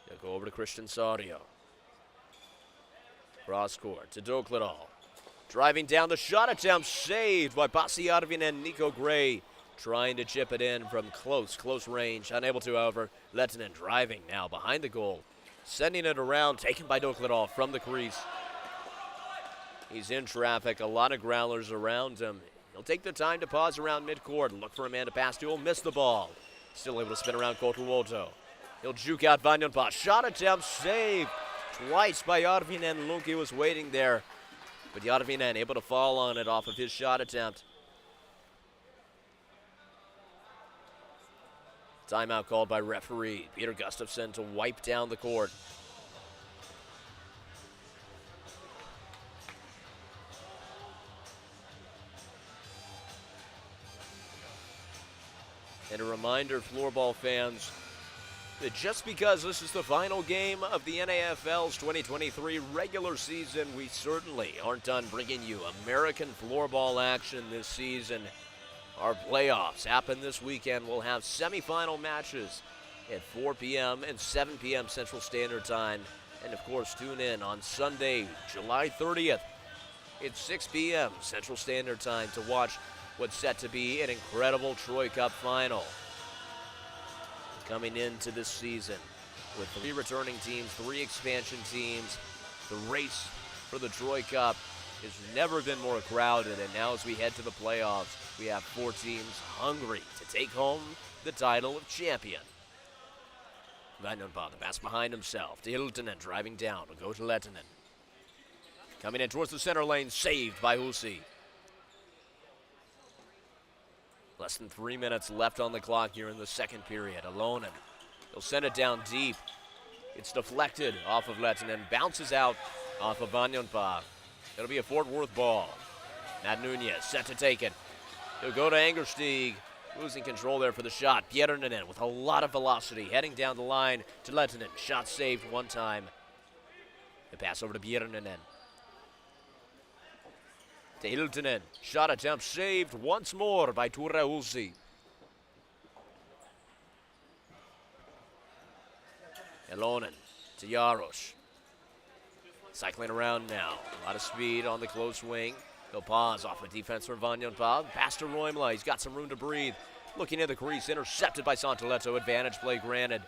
They'll go over to Christian Sario. Cross court to Dokledal. Driving down the shot attempt, saved by Pasi Järvinen and Nico Gray. Trying to chip it in from close range. Unable to, however. Lehtinen driving now behind the goal. Sending it around, taken by Dokledal from the crease. He's in traffic, a lot of Growlers around him. He'll take the time to pause around midcourt, look for a man to pass to. He'll miss the ball. Still able to spin around Kotuoto. He'll juke out Vanjonpa. Shot attempt saved twice by Järvinen. Lunki was waiting there, but Järvinen able to fall on it off of his shot attempt. Timeout called by referee Peter Gustafsson to wipe down the court. And a reminder, floorball fans, that just because this is the final game of the NAFL's 2023 regular season, we certainly aren't done bringing you American floorball action this season. Our playoffs happen this weekend. We'll have semifinal matches at 4 p.m. and 7 p.m. Central Standard Time. And, of course, tune in on Sunday, July 30th It's 6 p.m. Central Standard Time to watch what's set to be an incredible Troy Cup final. Coming into this season with 3 returning teams, 3 expansion teams, the race for the Troy Cup has never been more crowded, and now as we head to the playoffs, we have 4 teams hungry to take home the title of champion. Vandenbach, the pass behind himself to Hiltonen, driving down to go to Lehtinen. Coming in towards the center lane, saved by Husi. Less than 3 minutes left on the clock here in the second period. Alonen, he'll send it down deep. It's deflected off of Lehtinen, bounces out off of Vandenbach. It'll be a Fort Worth ball. Matt Nunez set to take it. He'll go to Angerstieg. Losing control there for the shot. Bjernanen with a lot of velocity heading down the line to Lehtinen. Shot saved one time. The pass over to Bjernanen. To Hiltonen. Shot attempt saved once more by Ture Ulsi. Elonen to Jaros. Cycling around now. A lot of speed on the close wing. He'll pause off a defense from Vandenbach. Pass to Roimla. He's got some room to breathe. Looking at the crease. Intercepted by Santoleto. Advantage play granted.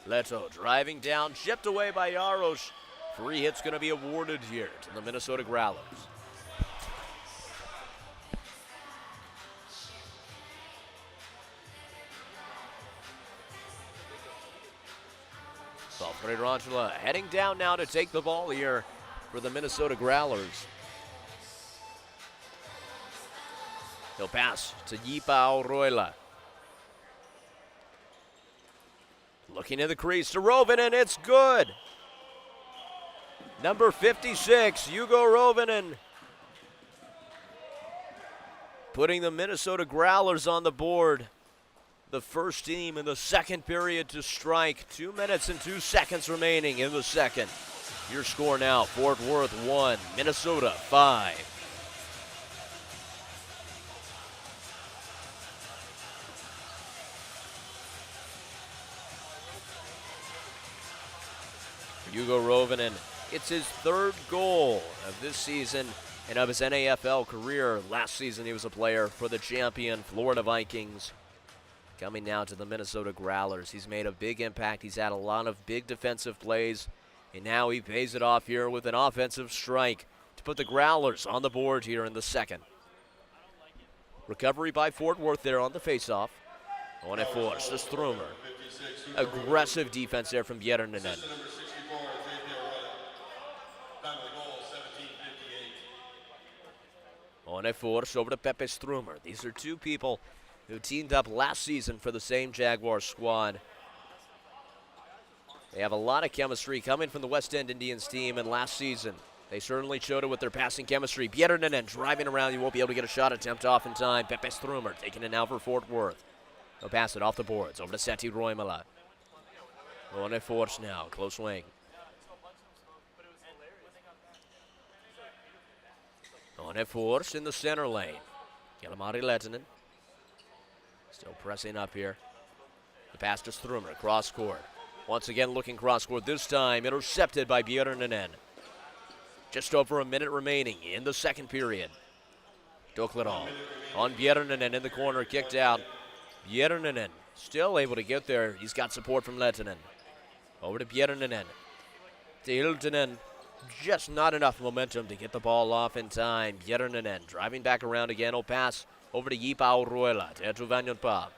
Leto driving down. Chipped away by Jaros. Free hit's going to be awarded here to the Minnesota Growlers. Valtteri Rantala heading down now to take the ball here for the Minnesota Growlers. He'll pass to Yipao Roila. Looking at the crease to Rovinen, it's good. Number 56, Hugo Rovinen. Putting the Minnesota Growlers on the board. The first team in the second period to strike. 2 minutes and 2 seconds remaining in the second. Your score now, Fort Worth 1, Minnesota 5. Hugo Rovinen, it's his 3rd goal of this season and of his NAFL career. Last season he was a player for the champion Florida Vikings. Coming now to the Minnesota Growlers. He's made a big impact. He's had a lot of big defensive plays, and now he pays it off here with an offensive strike to put the Growlers on the board here in the second. Recovery by Fort Worth there on the faceoff. On it force to Strumer. Aggressive defense there from Bjernanen. On it force over to Pepe Strumer. These are 2 people who teamed up last season for the same Jaguars squad. They have a lot of chemistry coming from the West End Indians team, and last season they certainly showed it with their passing chemistry. Bjernanen driving around. You won't be able to get a shot attempt off in time. Pepe Strumer taking it now for Fort Worth. They'll pass it off the boards over to Seti Roimala. On it force now. Close wing. On it force in the center lane. Yelamari Lehtinen. Still pressing up here. The pass to Strumer, cross court. Once again looking cross court, this time intercepted by Bjernanen. Just over a minute remaining in the second period. Dokledal on Bjernanen in the corner, kicked out. Bjernanen still able to get there. He's got support from Lehtinen. Over to Bjernanen. To Hiltonen. Just not enough momentum to get the ball off in time. Bjernanen driving back around again. He'll pass over to Yipao Roila to Etu Vandenbach.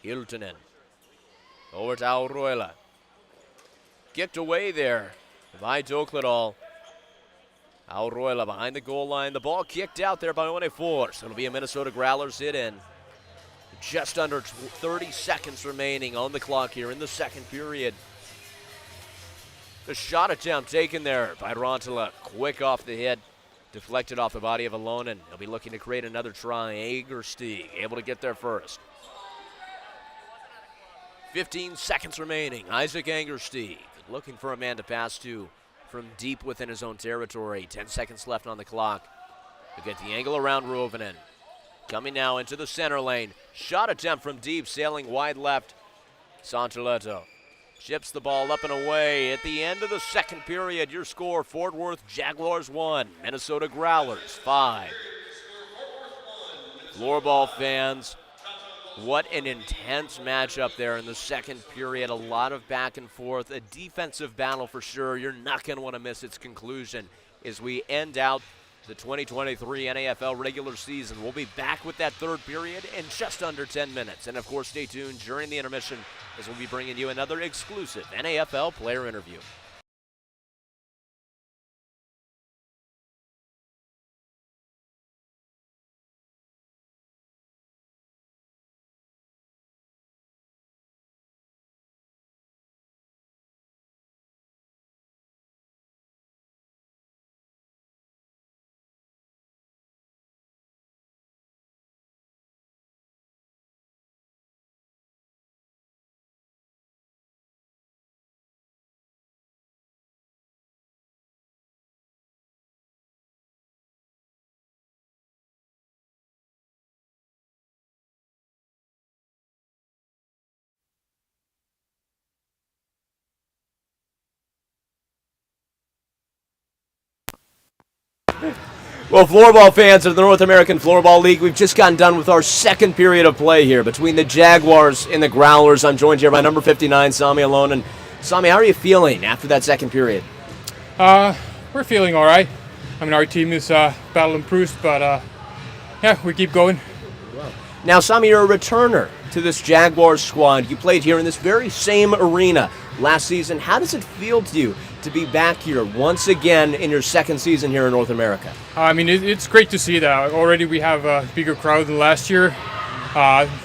Hiltonen. Over to Roila. Kicked away there by Dokledal. Roila behind the goal line. The ball kicked out there by One Force. It'll be a Minnesota Growlers hit in. Just under 30 seconds remaining on the clock here in the second period. The shot attempt taken there by Rantala. Quick off the hit. Deflected off the body of Alonen. He'll be looking to create another try. Angerstieg able to get there first. 15 seconds remaining. Isaac Angerstieg looking for a man to pass to from deep within his own territory. 10 seconds left on the clock. He'll get the angle around Rovinen. Coming now into the center lane. Shot attempt from deep, sailing wide left. Santoleto. Chips the ball up and away. At the end of the second period, your score, Fort Worth Jaguars 1, Minnesota Growlers 5. Floorball fans, what an intense matchup there in the second period. A lot of back and forth, a defensive battle for sure. You're not going to want to miss its conclusion as we end out the 2023 NAFL regular season. We'll be back with that third period in just under 10 minutes. And, of course, stay tuned during the intermission as we'll be bringing you another exclusive NAFL player interview. Well, floorball fans of the North American Floorball League, we've just gotten done with our second period of play here between the Jaguars and the Growlers. I'm joined here by number 59, Sami Alon. And Sami, how are you feeling after that second period? We're feeling all right. I mean, our team is battle and bruised, but yeah, we keep going. Now, Sami, you're a returner to this Jaguars squad. You played here in this very same arena last season. How does it feel to you to be back here once again in your second season here in North America? I mean, it's great to see that. Already we have a bigger crowd than last year.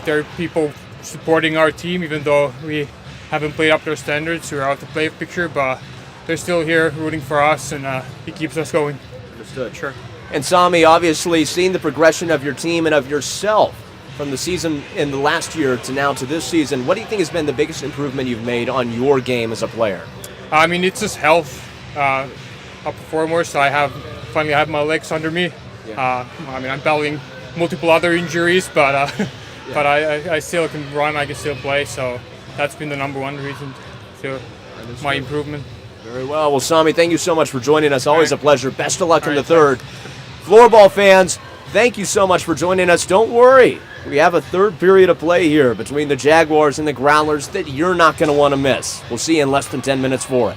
There are people supporting our team, even though we haven't played up to their standards. We're out of the playoff picture, but they're still here rooting for us, and it keeps us going. Understood. Sure. And Sami, obviously seeing the progression of your team and of yourself from the season in the last year to now to this season, what do you think has been the biggest improvement you've made on your game as a player? I mean, it's just health. Up before more, so I finally have my legs under me. Yeah. I mean, I'm battling multiple other injuries, but but I still can run. I can still play. So that's been the number one reason to my improvement. Very well. Well, Sami, thank you so much for joining us. Always a pleasure. Best of luck in the All third. right, Floorball fans, thank you so much for joining us. Don't worry. We have a third period of play here between the Jaguars and the Growlers that you're not going to want to miss. We'll see you in less than 10 minutes for it.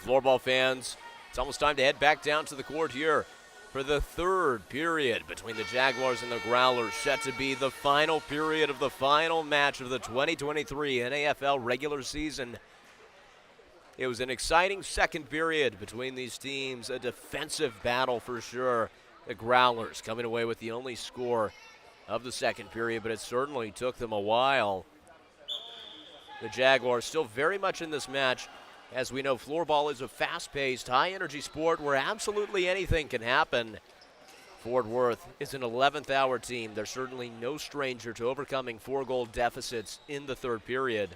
Well, floorball fans, it's almost time to head back down to the court here for the third period between the Jaguars and the Growlers, set to be the final period of the final match of the 2023 NAFL regular season. It was an exciting second period between these teams, a defensive battle for sure. The Growlers coming away with the only score of the second period, but it certainly took them a while. The Jaguars still very much in this match. As we know, floorball is a fast-paced, high-energy sport where absolutely anything can happen. Fort Worth is an 11th hour team. They're certainly no stranger to overcoming 4-goal deficits in the third period.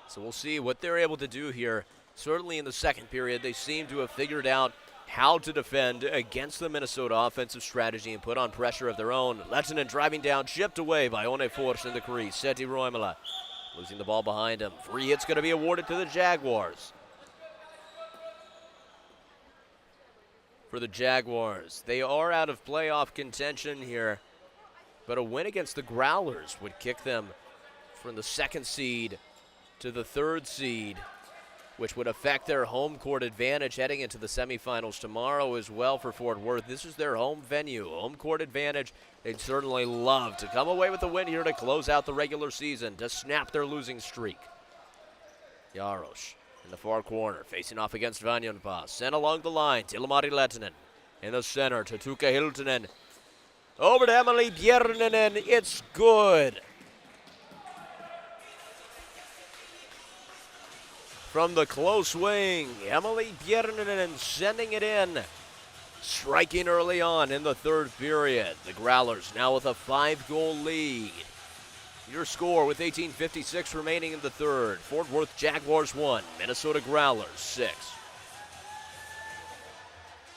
So we'll see what they're able to do here. Certainly in the second period, they seem to have figured out how to defend against the Minnesota offensive strategy and put on pressure of their own. Lehtinen driving down, chipped away by One Force in the crease. Seti Roimala losing the ball behind him. Free hit's going to be awarded to the Jaguars. For the Jaguars, they are out of playoff contention here, but a win against the Growlers would kick them from the second seed to the third seed, which would affect their home court advantage heading into the semifinals tomorrow as well for Fort Worth. This is their home venue, home court advantage. They'd certainly love to come away with a win here to close out the regular season, to snap their losing streak. Jaros in the far corner, facing off against Vanjonpa. Sent along the line, Tilamari Lehtinen. In the center, to Tuukka Hiltunen. Over to Emily Bjerninen. It's good. From the close wing, Emily Bjerninen sending it in. Striking early on in the third period. The Growlers now with a 5-goal lead. Your score with 18:56 remaining in the third. Fort Worth Jaguars 1, Minnesota Growlers 6.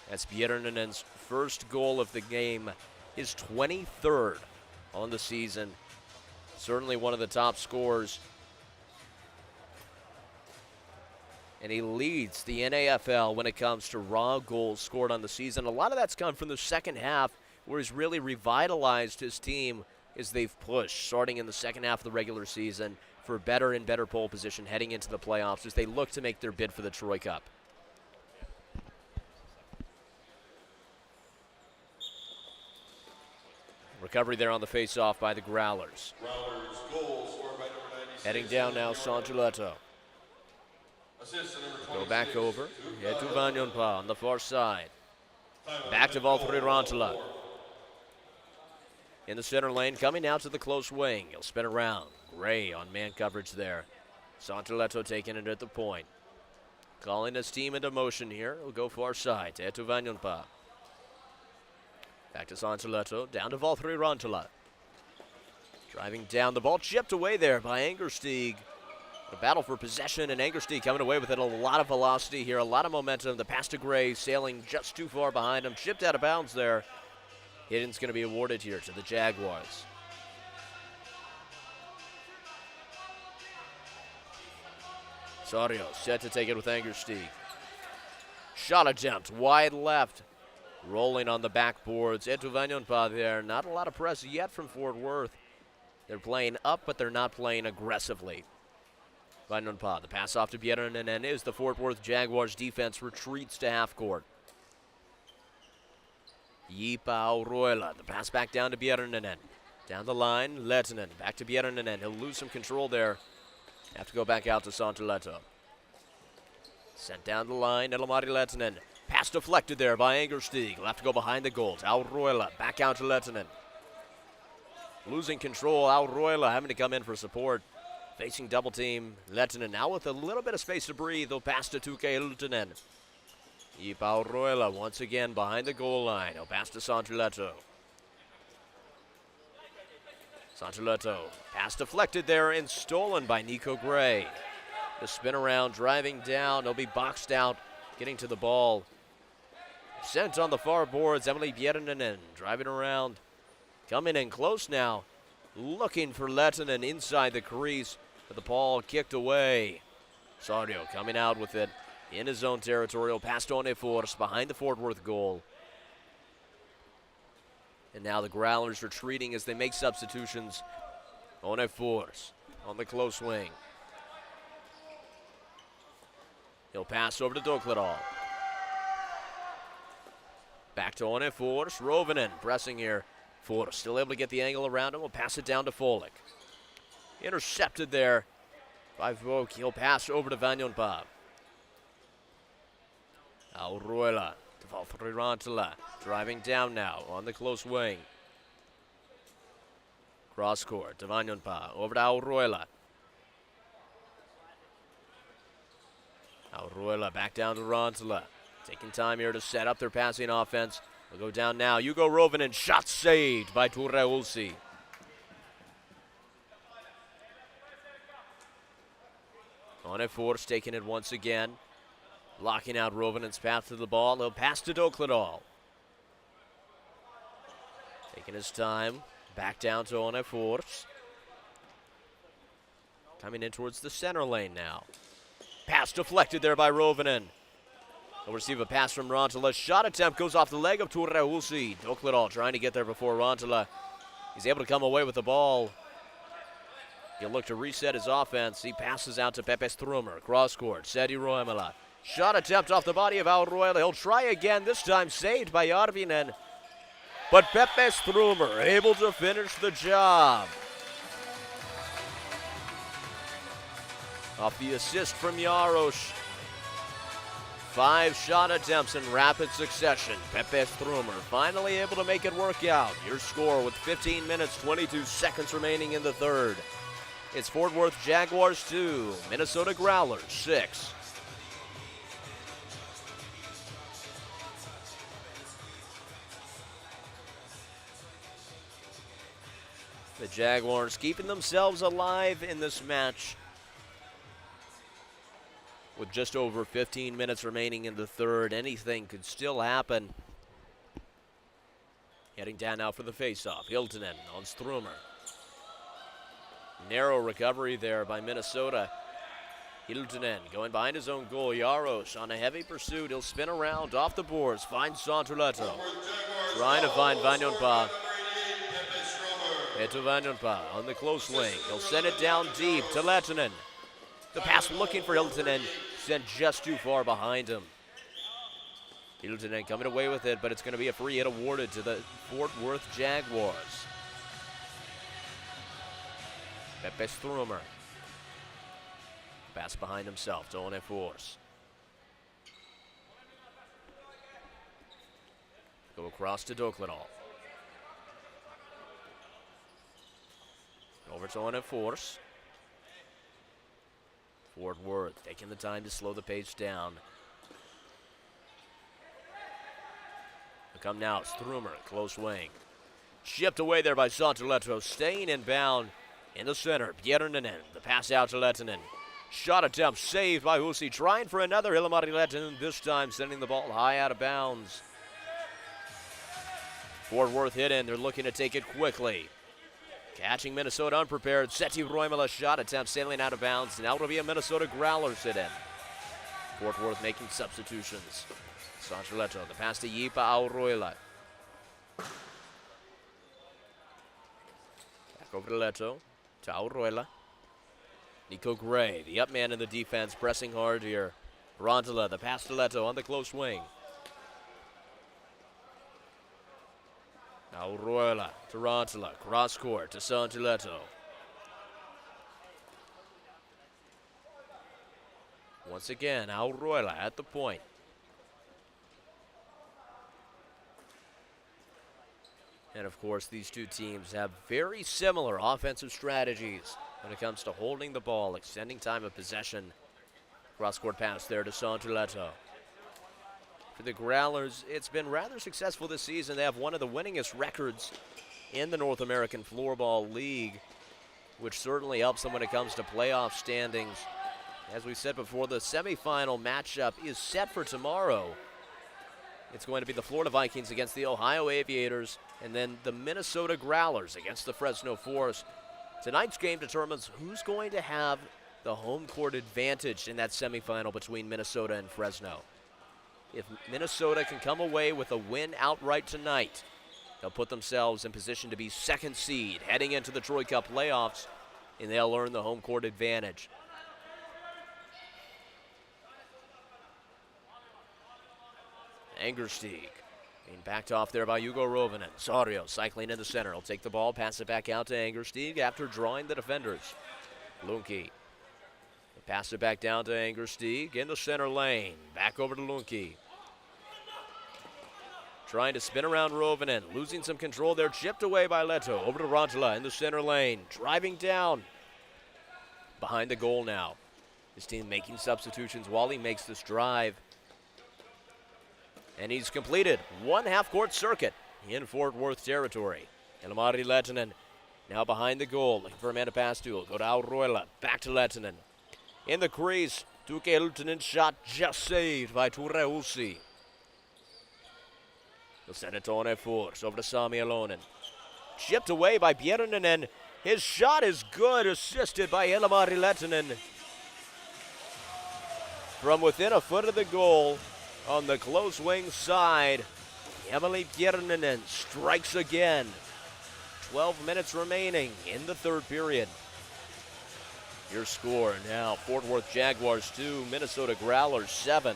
That's Bjerninen's first goal of the game, his 23rd on the season. Certainly one of the top scorers. And he leads the NAFL when it comes to raw goals scored on the season. A lot of that's come from the second half, where he's really revitalized his team as they've pushed, starting in the second half of the regular season, for better and better pole position heading into the playoffs as they look to make their bid for the Troy Cup. Recovery there on the face-off by the Growlers. Growlers goal scored by number 96. Heading down now, Santuletto. Assist to number 26. Go back over. Head to Vanjonpa on the far side. Back to Valtteri Rantala. In the center lane, coming out to the close wing. He'll spin around. Gray on man coverage there. Santuletto taking it at the point. Calling his team into motion here. He'll go far side to Eetu Vanjonpa. Back to Santuletto. Down to Valtteri Rantala. Driving down. The ball chipped away there by Angersteig. A battle for possession, and Angersteig coming away with it. A lot of velocity here, a lot of momentum. The pass to Gray sailing just too far behind him. Chipped out of bounds there. Hidden's going to be awarded here to the Jaguars. Sario set to take it with Angersteig. Shot attempt, wide left. Rolling on the backboards. Eetu Vanjonpa there. Not a lot of press yet from Fort Worth. They're playing up, but they're not playing aggressively. Vanjonpa, the pass off to Bjerninenen is the Fort Worth Jaguars defense retreats to half court. Yipao Roila, the pass back down to Bjerninenen. Down the line, Lehtinen, back to Bjerninenen. He'll lose some control there. Have to go back out to Santuletto. Sent down the line, Elamari Lehtinen. Pass deflected there by Angersteig. Will have to go behind the goal. Al Roila, back out to Lehtinen. Losing control, Al Roila having to come in for support. Facing double team, Lehtinen now with a little bit of space to breathe. They'll pass to Tuukka Hiltunen. Yipao Roila once again behind the goal line. He'll pass to Santuletto. Santuletto, pass deflected there and stolen by Nico Gray. The spin around, driving down. He'll be boxed out, getting to the ball. Sent on the far boards, Emily Bjerninenen driving around. Coming in close now. Looking for Lehtinen inside the crease, but the ball kicked away. Sario coming out with it in his own territorial. Pass to One Force behind the Fort Worth goal. And now the Growlers retreating as they make substitutions. One Force on the close wing. He'll pass over to Dokledal. Back to One Force. Rovinen pressing here. Force still able to get the angle around him. We'll pass it down to Folik. Intercepted there by Vok. He'll pass over to Vanjonpa. Auruela to Valtteri Rantala. Driving down now on the close wing. Cross court to Vanjonpa. Over to Auruela. Auruela back down to Rantala. Taking time here to set up their passing offense. We'll go down now. Hugo Rovinen, shot saved by Ture Ulsi. On Force taking it once again. Locking out Rovinen's path to the ball. He'll pass to Dokledal. Taking his time. Back down to On Force. Coming in towards the center lane now. Pass deflected there by Rovinen. He'll receive a pass from Rantala. Shot attempt goes off the leg of Ture Ulsi. Dokledal trying to get there before Rantala. He's able to come away with the ball. He'll look to reset his offense. He passes out to Pepe Strumer. Cross court. Sedi Roimala. Shot attempt off the body of Auruela. He'll try again. This time saved by Arvinen. But Pepe Strumer able to finish the job. Off the assist from Jaros. 5 shot attempts in rapid succession. Pepe Strumer finally able to make it work out. Your score with 15 minutes, 22 seconds remaining in the third. It's Fort Worth Jaguars 2, Minnesota Growlers 6. The Jaguars keeping themselves alive in this match with just over 15 minutes remaining in the third. Anything could still happen. Heading down now for the faceoff. Hiltonen on Strumer. Narrow recovery there by Minnesota. Hiltonen going behind his own goal. Jaros on a heavy pursuit. He'll spin around off the boards. Finds Santuleto. Trying to find Vanjonpa. Eto Vanjonpa on the close wing. He'll send it down deep to Lehtinen. The pass looking for Hiltonen. Sent just too far behind him. Hiltonen coming away with it, but it's going to be a free hit awarded to the Fort Worth Jaguars. Pepe Strumer. Pass behind himself to One Force. Go across to Dokledal. Over to One Force. Fort Worth taking the time to slow the pace down. Come now, Strumer, close wing. Shipped away there by Santuleto, staying inbound in the center. Björninen, the pass out to Lehtinen. Shot attempt saved by Husi, trying for another. Ilmari Lehtinen, this time sending the ball high out of bounds. Fort Worth hit in, they're looking to take it quickly. Catching Minnesota unprepared. Seti Roimala shot attempt sailing out of bounds. Now it'll be a Minnesota Growlers hit in. Fort Worth making substitutions. Santuleto, the pass to Yipa Auruela. Back over to Leto. To Auruela. Nico Gray, the up man in the defense, pressing hard here. Rantala, the pass to Leto on the close wing. Auruela to Rantala, cross court to Santuleto. Once again, Auruela at the point. And of course, these two teams have very similar offensive strategies when it comes to holding the ball, extending time of possession. Cross-court pass there to Santuleto. For the Growlers, it's been rather successful this season. They have one of the winningest records in the North American Floorball League, which certainly helps them when it comes to playoff standings. As we said before, the semifinal matchup is set for tomorrow. It's going to be the Florida Vikings against the Ohio Aviators, and then the Minnesota Growlers against the Fresno Force. Tonight's game determines who's going to have the home court advantage in that semifinal between Minnesota and Fresno. If Minnesota can come away with a win outright tonight, they'll put themselves in position to be second seed heading into the Troy Cup playoffs, and they'll earn the home court advantage. Angersteig being backed off there by Hugo Rovinen. Sario cycling in the center. He'll take the ball, pass it back out to Angersteig after drawing the defenders. Lunke. Pass it back down to Angersteig in the center lane. Back over to Lunke. Trying to spin around Rovinen. Losing some control there. Chipped away by Leto. Over to Rantala in the center lane. Driving down. Behind the goal now. His team making substitutions while he makes this drive. And he's completed one half-court circuit in Fort Worth territory. Ilmari Lehtinen now behind the goal. Looking for a man to pass to. Go to Auruela. Back to Lehtinen. In the crease. Tuke Hiltonen's shot just saved by Ture Ulsi. He'll send it to Onefors. Over to Sami Alonen. Chipped away by Bjernanen. His shot is good. Assisted by Ilmari Lehtinen. From within a foot of the goal. On the close wing side, Emily Bjernanen strikes again. 12 minutes remaining in the third period. Your score now, Fort Worth Jaguars 2, Minnesota Growlers 7.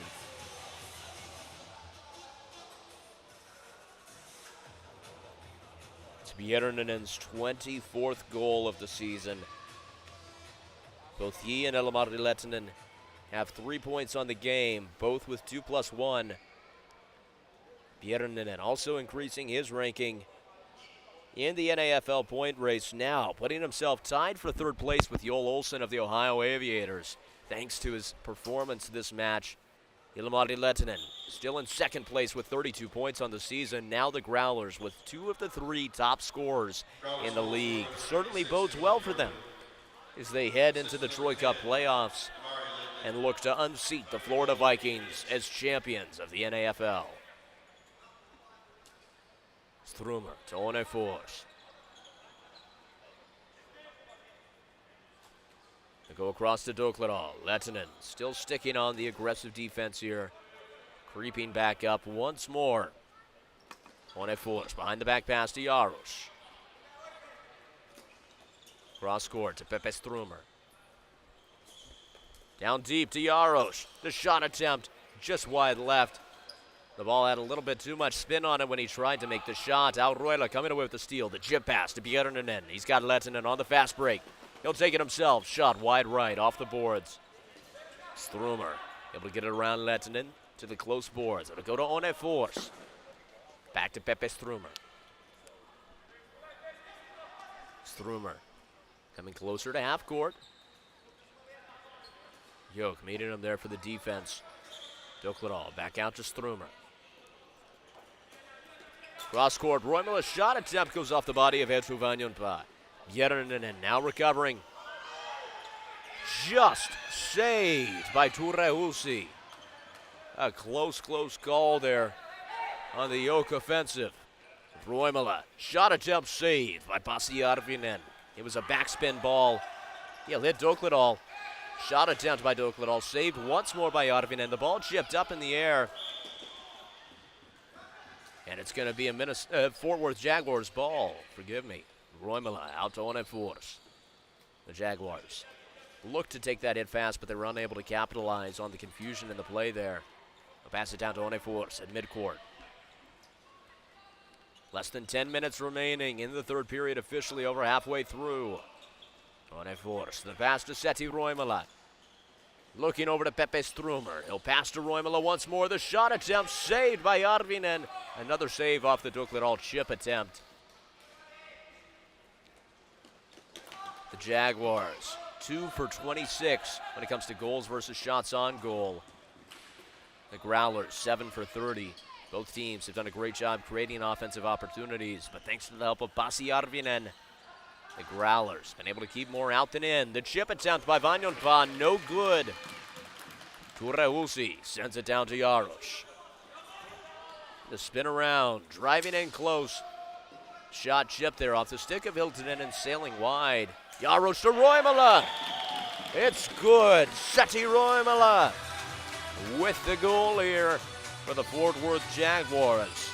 It's Bjernanen's 24th goal of the season. Both he and Ilmari Lehtinen have 3 points on the game, both with 2+1. Bjernanen also increasing his ranking in the NAFL point race now, putting himself tied for third place with Joel Olsen of the Ohio Aviators. Thanks to his performance this match, Ilmari Lehtinen still in second place with 32 points on the season. Now the Growlers with 2 of the 3 top scorers in the league. Certainly bodes well for them as they head into the Troy Cup playoffs and look to unseat the Florida Vikings as champions of the NAFL. Strumer to Onefors. They go across to Dokledal. Lehtinen still sticking on the aggressive defense here. Creeping back up once more. Onefors behind the back pass to Jaros. Cross court to Pepe Strumer. Down deep to Jaros. The shot attempt just wide left. The ball had a little bit too much spin on it when he tried to make the shot. Auruela coming away with the steal. The chip pass to Bjernanen. He's got Lehtinen on the fast break. He'll take it himself. Shot wide right off the boards. Strumer able to get it around Lehtinen to the close boards. It'll go to Onefors. Back to Pepe Strumer. Strumer coming closer to half court. Yoke meeting him there for the defense. Dokledal back out to Strumer. Cross court, Roimala's shot attempt goes off the body of Eetu Vanjonpa. Bjernanen now recovering. Just saved by Ture Ulsi. A close call there on the Yoke offensive. Roimala, shot attempt saved by Pasi Arvinen. It was a backspin ball. He'll hit Dokledal. Shot attempt by Dokledal, saved once more by Arvinen. The ball chipped up in the air. And it's going to be a Fort Worth Jaguars ball. Forgive me. Roimala out to Onefors. The Jaguars looked to take that hit fast, but they were unable to capitalize on the confusion in the play there. They'll pass it down to Onefors at midcourt. Less than 10 minutes remaining in the third period, officially over halfway through. Onefors, the pass to Seti Roimala. Looking over to Pepe Strumer. He'll pass to Roimala once more. The shot attempt saved by Arvinen. Another save off the Dokledal chip attempt. The Jaguars, 2 for 26 when it comes to goals versus shots on goal. The Growlers, 7 for 30. Both teams have done a great job creating offensive opportunities, but thanks to the help of Pasi Arvinen, the Growlers been able to keep more out than in. The chip attempt by Vanjonpa, no good. Ture Ulsi sends it down to Jaros. The spin around, driving in close. Shot chip there off the stick of Hiltonen and sailing wide. Jaros to Roimala. It's good. Seti Roimala with the goal here for the Fort Worth Jaguars.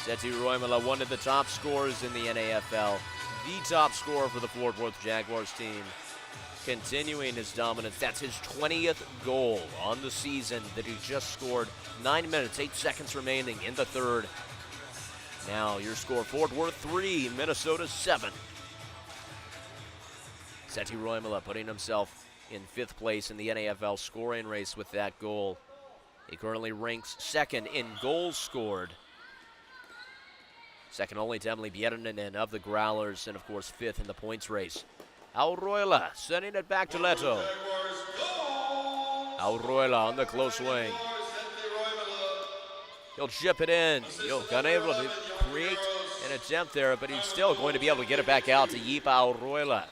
Seti Roimala, one of the top scorers in the NAFL. The top scorer for the Fort Worth Jaguars team. continuing his dominance. That's his 20th goal on the season that he just scored. 9 minutes, 8 seconds remaining in the third. Now your score, Fort Worth 3, Minnesota 7. Seti Roimala putting himself in 5th place in the NAFL scoring race with that goal. He currently ranks 2nd in goals scored. Second only to Emily Bjernanen of the Growlers, and of course 5th in the points race. Auroila sending it back to Leto. Auroila on the close wing. He'll chip it in. He'll unable to create an attempt there, but he's still going to be able to get it back out to Yipa Auroila.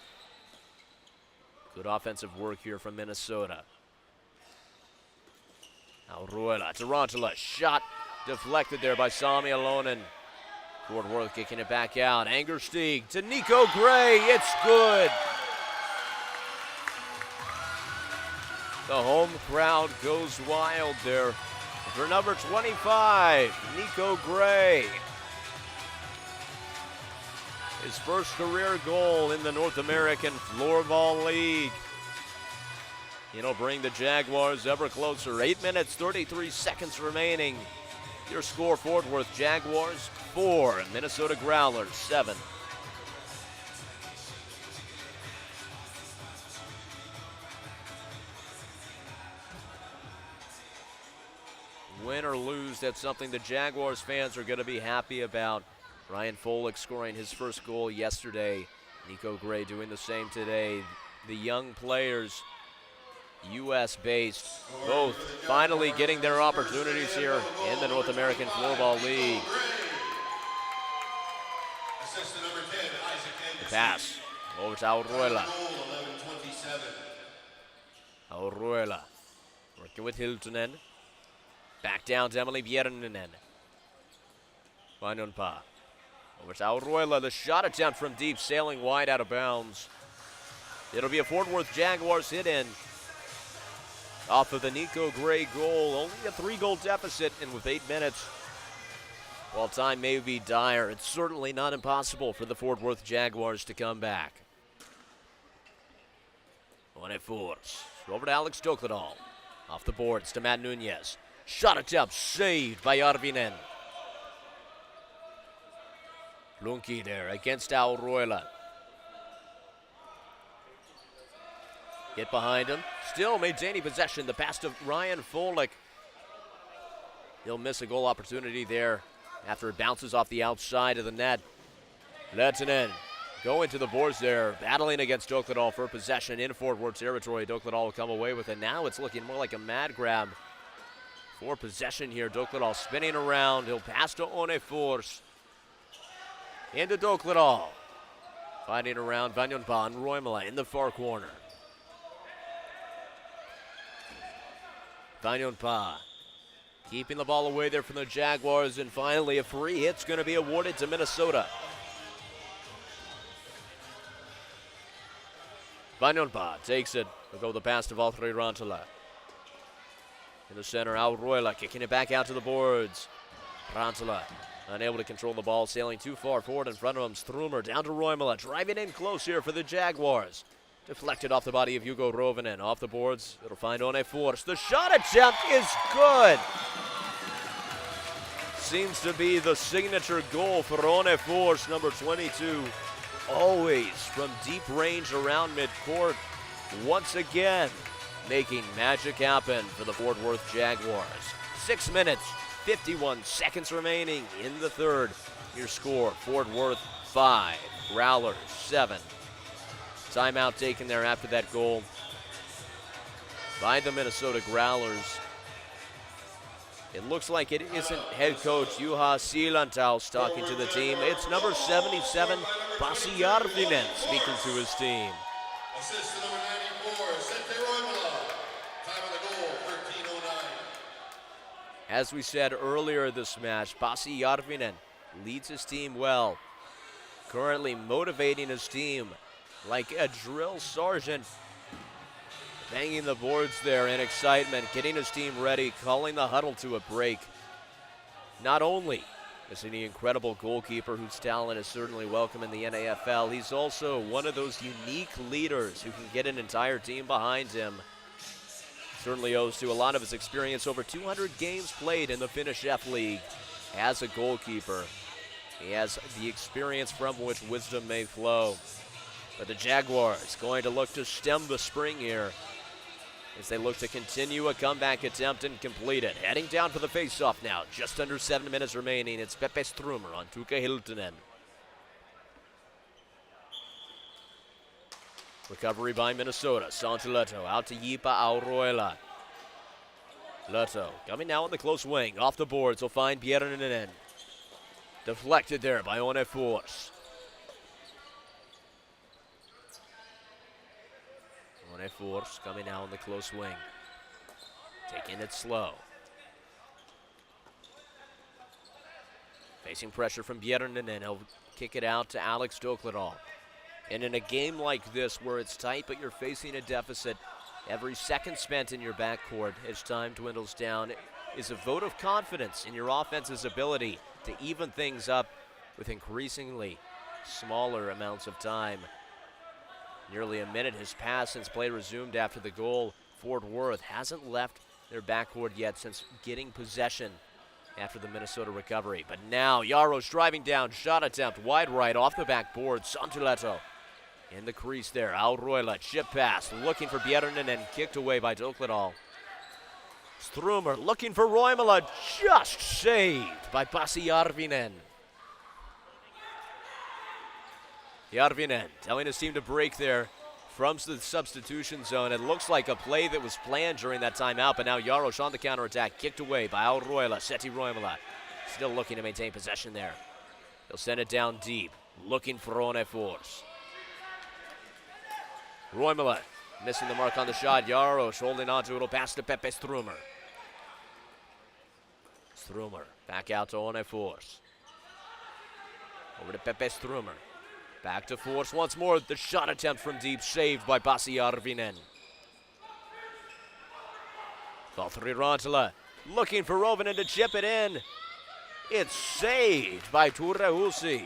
Good offensive work here from Minnesota. Auroila to Rantala. Shot deflected there by Sami Alonen. Fort Worth kicking it back out. Angersteig to Nico Gray. It's good. The home crowd goes wild there for number 25, Nico Gray. His first career goal in the North American Floorball League. It'll bring the Jaguars ever closer. 8 minutes, 33 seconds remaining. Your score, Fort Worth Jaguars 4, Minnesota Growlers 7. Win or lose, that's something the Jaguars fans are going to be happy about. Ryan Folick scoring his first goal yesterday. Nico Gray doing the same today. The young players, U.S.-based, both finally getting their opportunities here in the North American Floorball League. The pass over to Auroila. Auroila working with Hiltunen. Back down to Emily Bjernanen. Vainonpa. Over to Auroila. The shot attempt from deep, sailing wide out of bounds. It'll be a Fort Worth Jaguars hit-in off of the Nico Gray goal. Only a 3-goal deficit, and with 8 minutes, while time may be dire, it's certainly not impossible for the Fort Worth Jaguars to come back. On it force. Over to Alex Dokladal. Off the boards to Matt Nunez. Shot attempt saved by Arvinen. Lunki there against Auroila. Get behind him. Still maintaining possession. The pass to Ryan Folick. He'll miss a goal opportunity there after it bounces off the outside of the net. Lehtinen going to the boards there, battling against Dokladal for possession in Fort Worth territory. Dokladal will come away with it. Now it's looking more like a mad grab for possession here. Dokladal spinning around. He'll pass to One Force. Into Dokladal. Fighting around Vainonpa and Roimala in the far corner. Vainonpa keeping the ball away there from the Jaguars, and finally a free hit's going to be awarded to Minnesota. Vainonpa takes it. We'll go the pass to Valtteri Rantala. In the center, Auroila kicking it back out to the boards. Rantala unable to control the ball, sailing too far forward in front of him. Strumer down to Roimala, driving in close here for the Jaguars. Deflected off the body of Hugo Rovinen. Off the boards, it'll find One Force. The shot attempt is good. Seems to be the signature goal for One Force, number 22. Always from deep range around midcourt. Once again, making magic happen for the Fort Worth Jaguars. 6 minutes, 51 seconds remaining in the third. Your score, Fort Worth 5, Growlers 7. Timeout taken there after that goal by the Minnesota Growlers. It looks like it isn't head coach Juha Siilantaus talking to the team. It's number 77, Pasi Järvinen, speaking to his team. Assist to number 94, Sete Roimala. Time of the goal, 13:09. As we said earlier this match, Pasi Järvinen leads his team well. Currently motivating his team like a drill sergeant, banging the boards there in excitement, getting his team ready, calling the huddle to a break. Not only Is an incredible goalkeeper whose talent is certainly welcome in the NAFL. He's also one of those unique leaders who can get an entire team behind him. Certainly owes to a lot of his experience, over 200 games played in the Finnish F League as a goalkeeper. He has the experience from which wisdom may flow. But the Jaguars going to look to stem the spring here as they look to continue a comeback attempt and complete it. Heading down for the face-off now. Just under 7 minutes remaining. It's Pepe Strumer on Tuukka Hiltunen. Recovery by Minnesota. Santiletto out to Jipa Auroila. Leto coming now on the close wing. Off the boards. He'll find Bjernanen. Deflected there by One Force. One Force coming now on the close wing. Taking it slow. Facing pressure from Bjernanen. He'll kick it out to Alex Dokledal. And in a game like this where it's tight but you're facing a deficit, every second spent in your backcourt as time dwindles down is a vote of confidence in your offense's ability to even things up with increasingly smaller amounts of time. Nearly a minute has passed since play resumed after the goal. Fort Worth hasn't left their backcourt yet since getting possession after the Minnesota recovery. But now Jaros driving down, shot attempt, wide right off the backboard. Santiletto in the crease there. Auroila, chip pass, looking for Bjernanen, kicked away by Dokledal. Strumer looking for Roimala, just saved by Pasi Järvinen. Järvinen telling his team to break there from the substitution zone. It looks like a play that was planned during that timeout, but now Jaros on the counterattack, kicked away by Auroila. Seti Roimala still looking to maintain possession there. He'll send it down deep, looking for One Force. Roimala missing the mark on the shot. Jaros holding on to it. It'll pass to Pepe Strumer. Strumer back out to One Force. Over to Pepe Strumer. Back to Force once more. The shot attempt from deep, saved by Pasi Järvinen. Valtteri Rantala looking for Rovinen to chip it in. It's saved by Ture Hulsi.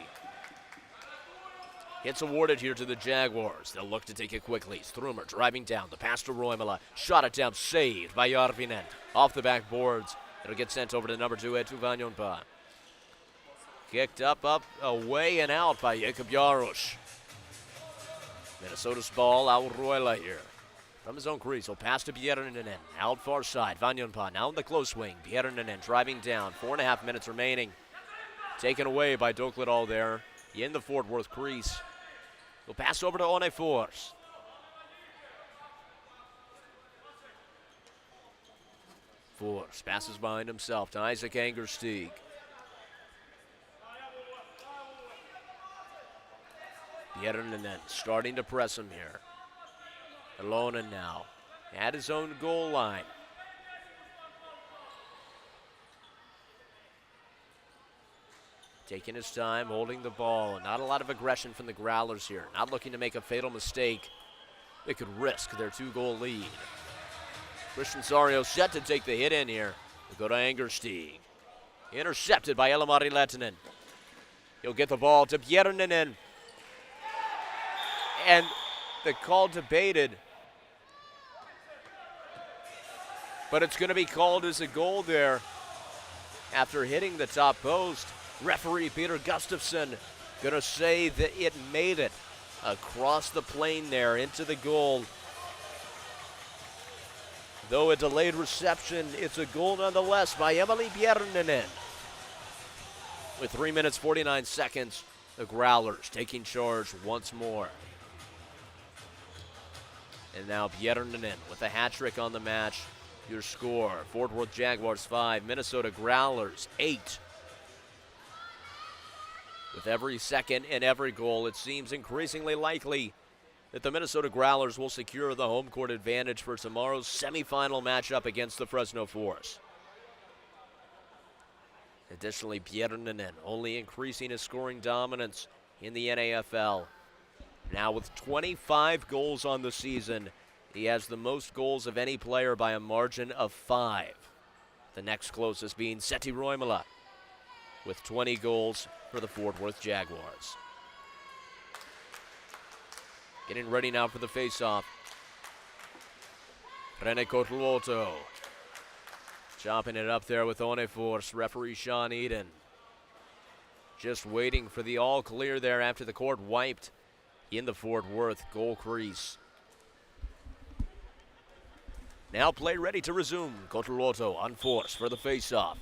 Hits awarded here to the Jaguars. They'll look to take it quickly. Strumer driving down. The pass to Roimala. Shot attempt saved by Järvinen. Off the backboards. It'll get sent over to number 2, Eetu Vanjonpa. Kicked up, away, and out by Jakob Jaros. Minnesota's ball, Auroila here. From his own crease, he'll pass to Bjernanen. Out far side, Vanjonpa now in the close wing. Bjernanen driving down, 4.5 minutes remaining. Taken away by Dokledal there in the Fort Worth crease. He'll pass over to One Force. Force passes behind himself to Isaac Angersteig. Bjernanen starting to press him here. Alonen now at his own goal line. Taking his time, holding the ball. Not a lot of aggression from the Growlers here. Not looking to make a fatal mistake. They could risk their 2-goal lead. Christian Sario set to take the hit in here. We'll go to Angersteig. Intercepted by Elimari Lehtinen. He'll get the ball to Bjernanen. And the call debated. But it's going to be called as a goal there after hitting the top post. Referee Peter Gustafsson going to say that it made it across the plane there into the goal. Though a delayed reception, it's a goal nonetheless by Emily Bjernanen. With 3 minutes, 49 seconds, the Growlers taking charge once more. And now Bjernanen with a hat trick on the match. Your score, Fort Worth Jaguars 5, Minnesota Growlers 8. With every second and every goal, it seems increasingly likely that the Minnesota Growlers will secure the home court advantage for tomorrow's semifinal matchup against the Fresno Force. Additionally, Bjernanen only increasing his scoring dominance in the NAFL. Now with 25 goals on the season, he has the most goals of any player by a margin of 5. The next closest being Seti Roimala. with 20 goals for the Fort Worth Jaguars. Getting ready now for the face-off. Rene Cotluoto chopping it up there with Onefors. Referee Sean Eden just waiting for the all clear there after the court wiped in the Fort Worth goal crease. Now play ready to resume. Cotluoto on Force for the face-off.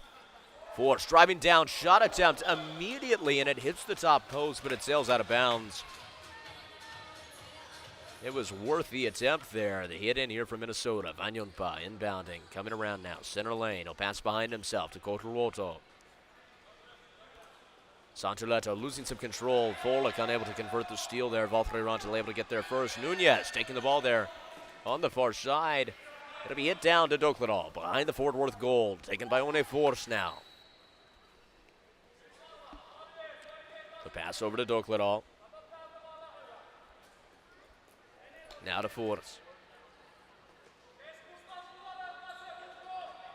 Force driving down, shot attempt immediately, and it hits the top post, but it sails out of bounds. It was worth the attempt there. The hit in here from Minnesota. Vanyonpa inbounding, coming around now. Center lane, he'll pass behind himself to Cotluoto. Santuleto losing some control. Folek unable to convert the steal there. Valtteri Rantanen able to get there first. Nunez taking the ball there on the far side. It'll be hit down to Doklerall behind the Fort Worth goal. Taken by Onefors now. The pass over to Doklerall. Now to Force.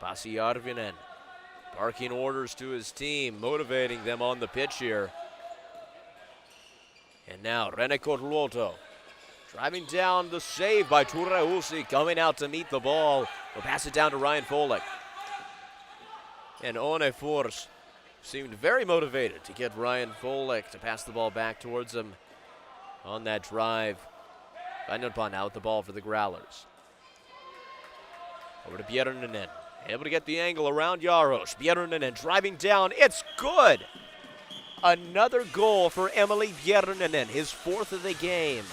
Pasi Arvinen barking orders to his team, motivating them on the pitch here. And now Rene Cotluoto driving down, the save by Tureusi, coming out to meet the ball. We'll pass it down to Ryan Folek. And Onefors seemed very motivated to get Ryan Folek to pass the ball back towards him on that drive. Vanyonpa now with the ball for the Growlers. Over to Bjernanen. Able to get the angle around Jaros. Bjernanen driving down. It's good. Another goal for Emily Bjernanen, his fourth of the game.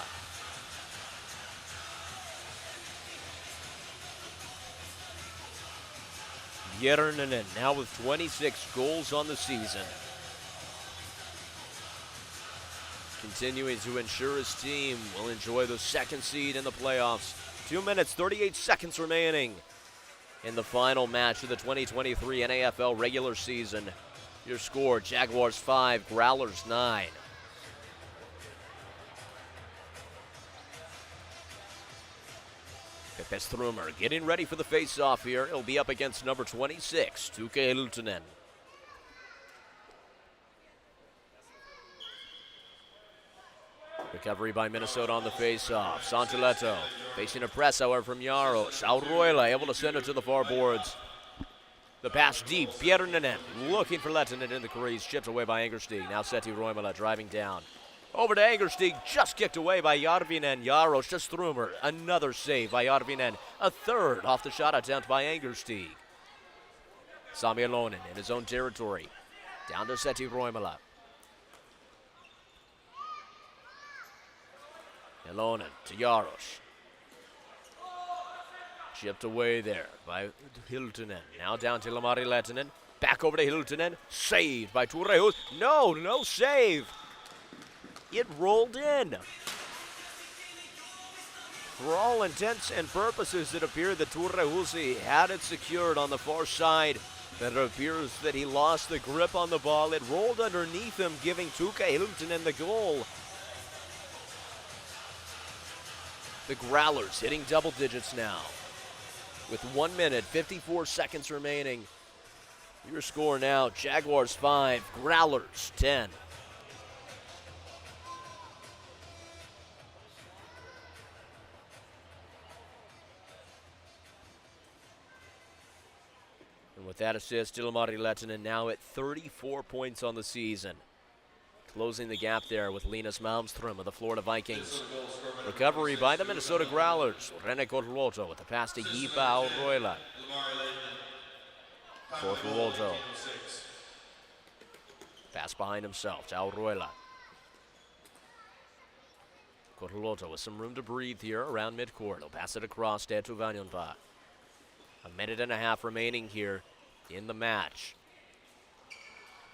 Bjernanen now with 26 goals on the season. Continuing to ensure his team will enjoy the second seed in the playoffs. 2 minutes, 38 seconds remaining in the final match of the 2023 NAFL regular season. Your score, Jaguars 5, Growlers 9. Pepe Strumer getting ready for the face-off here. He'll be up against number 26, Tuke Hiltunen. Recovery by Minnesota on the face-off. Santuleto facing a press, however, from Jaros. Auroila able to send it to the far boards. The pass deep. Bjernanen looking for Lettinen in the crease. Chipped away by Angerstig. Now Seti Roimala driving down. Over to Angerstig. Just kicked away by Järvinen. Jaros to Strumer. Another save by Järvinen. A third off the shot attempt by Angerstig. Sami Alonen in his own territory. Down to Seti Roimala. Alonen to Jaros. Chipped away there by Hiltunen. Now down to Lamari Lettinen. Back over to Hiltunen. Saved by Tureusi. No save. It rolled in. For all intents and purposes, it appeared that Tureusi had it secured on the far side. But it appears that he lost the grip on the ball. It rolled underneath him, giving Tuke Hiltunen the goal. The Growlers hitting double digits now. With 1 minute, 54 seconds remaining. Your score now, Jaguars 5, Growlers 10. And with that assist, Ilmari Lettinen now at 34 points on the season. Closing the gap there with Linus Malmström of the Florida Vikings. Recovery by the Minnesota Growlers. Rene Cotluoto with the pass to Yipa Auroila. Cotluoto. Pass behind himself to Auroila. Cotluoto with some room to breathe here around midcourt. He'll pass it across to Eetu Vanyonpa. 1.5 minutes remaining here in the match.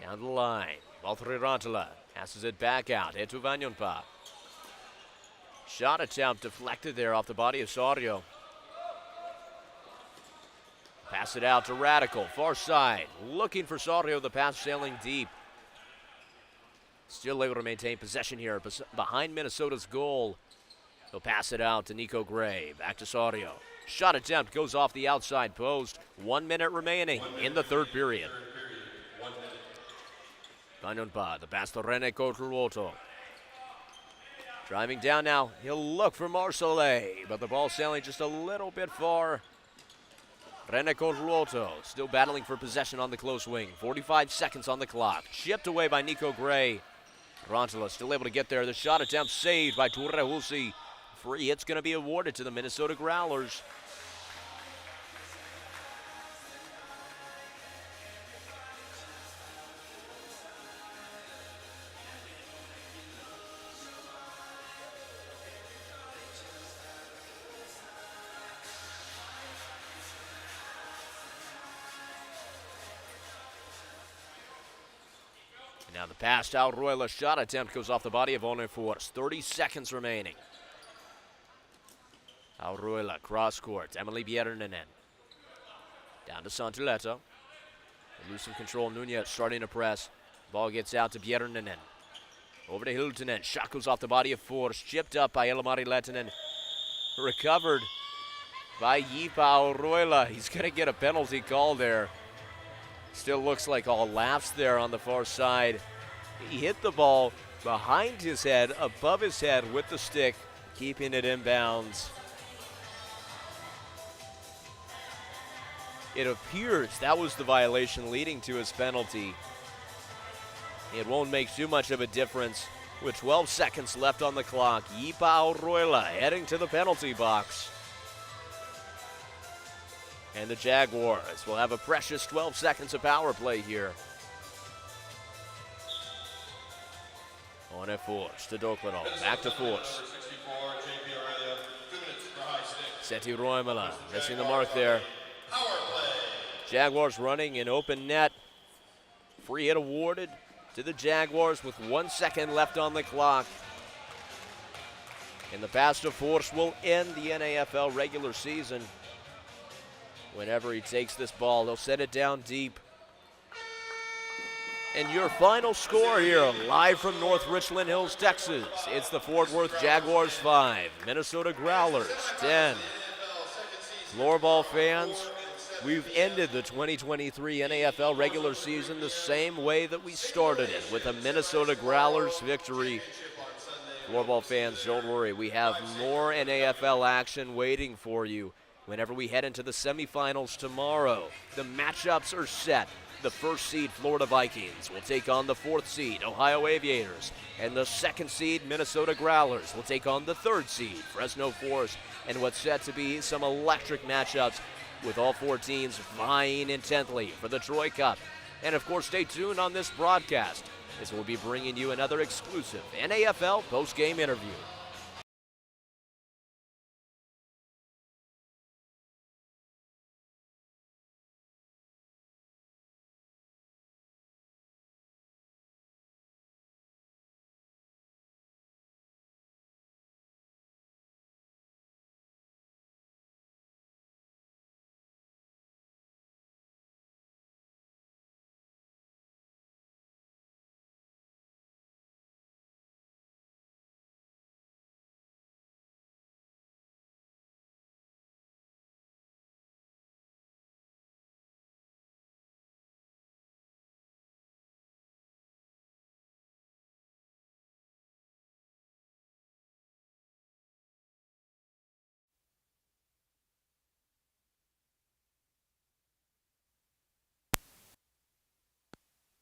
Down the line. Valtteri Rantanen passes it back out. Eetu Vanyonpa. Shot attempt deflected there off the body of Sorio. Pass it out to Radical. Far side. Looking for Sorio. The pass sailing deep. Still able to maintain possession here behind Minnesota's goal. He'll pass it out to Nico Gray. Back to Sorio. Shot attempt goes off the outside post. 1 minute remaining in the third period. Kanunpa, the pass to Rene Cotruoto. Driving down now, he'll look for Marcellet, but the ball sailing just a little bit far. Rene Cotruoto still battling for possession on the close wing. 45 seconds on the clock. Chipped away by Nico Gray. Rantala still able to get there. The shot attempt saved by Turrehulsi. Free hit's going to be awarded to the Minnesota Growlers. Now the pass to Alroila, shot attempt goes off the body of Onefors. 30 seconds remaining. Alroila, cross court, Emily Biernanen. Down to Santileta. Losing control, Nunez starting to press. Ball gets out to Biernanen. Over to Hiltonen, shot goes off the body of Force. Chipped up by Elamari Lettinen. Recovered by Yipa Alroila. He's going to get a penalty call there. Still looks like all laughs there on the far side. He hit the ball behind his head, above his head with the stick, keeping it inbounds. It appears that was the violation leading to his penalty. It won't make too much of a difference with 12 seconds left on the clock. Yipa Alroila heading to the penalty box. And the Jaguars will have a precious 12 seconds of power play here. On at Force to Doklanov, back to Force. Seti Roimala missing the mark there. Jaguars running in open net. Free hit awarded to the Jaguars with 1 second left on the clock. And the pass to Force will end the NAFL regular season. Whenever he takes this ball, they'll set it down deep. And your final score here, live from North Richland Hills, Texas. It's the Fort Worth Jaguars 5, Minnesota Growlers 10. Floorball fans, we've ended the 2023 NAFL regular season the same way that we started it, with a Minnesota Growlers victory. Floorball fans, don't worry, we have more NAFL action waiting for you. Whenever we head into the semifinals tomorrow, the matchups are set. The first seed Florida Vikings will take on the fourth seed Ohio Aviators, and the second seed Minnesota Growlers will take on the third seed Fresno Force, and what's set to be some electric matchups with all four teams vying intently for the Troy Cup. And of course, stay tuned on this broadcast as we'll be bringing you another exclusive NAFL post-game interview.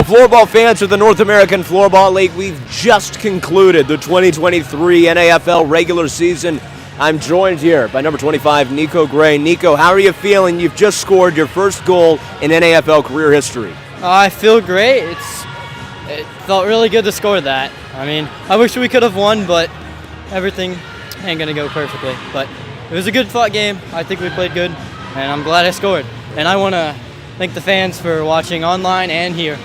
Floorball fans of the North American Floorball League, we've just concluded the 2023 NAFL regular season. I'm joined here by number 25, Nico Gray. Nico, how are you feeling? You've just scored your first goal in NAFL career history. I feel great. It felt really good to score that. I mean, I wish we could have won, but everything ain't going to go perfectly. But it was a good fought game. I think we played good, and I'm glad I scored. And I want to thank the fans for watching online and here.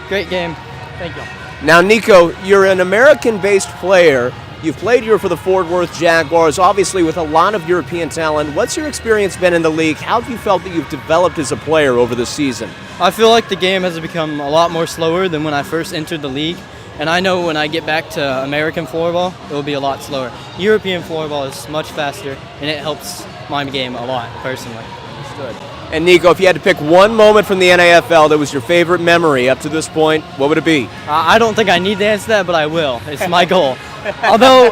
Great game. Thank you. Now, Nico, you're an American-based player. You've played here for the Fort Worth Jaguars, obviously with a lot of European talent. What's your experience been in the league? How have you felt that you've developed as a player over the season? I feel like the game has become a lot more slower than when I first entered the league. And I know when I get back to American floorball, it will be a lot slower. European floorball is much faster, and it helps my game a lot, personally. Understood. And Nico, if you had to pick one moment from the NAFL that was your favorite memory up to this point, what would it be? I don't think I need to answer that, but I will. It's my goal. Although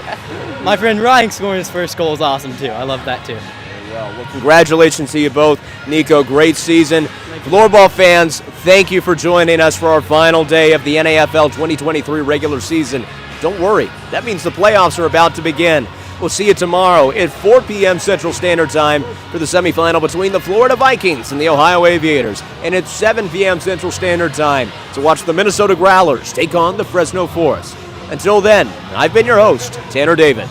my friend Ryan scoring his first goal is awesome too. I love that too. Well, congratulations to you both. Nico, great season. Floorball fans, thank you for joining us for our final day of the NAFL 2023 regular season. Don't worry, that means the playoffs are about to begin. We'll see you tomorrow at 4 p.m. Central Standard Time for the semifinal between the Florida Vikings and the Ohio Aviators, and at 7 p.m. Central Standard Time to watch the Minnesota Growlers take on the Fresno Force. Until then, I've been your host, Tanner David.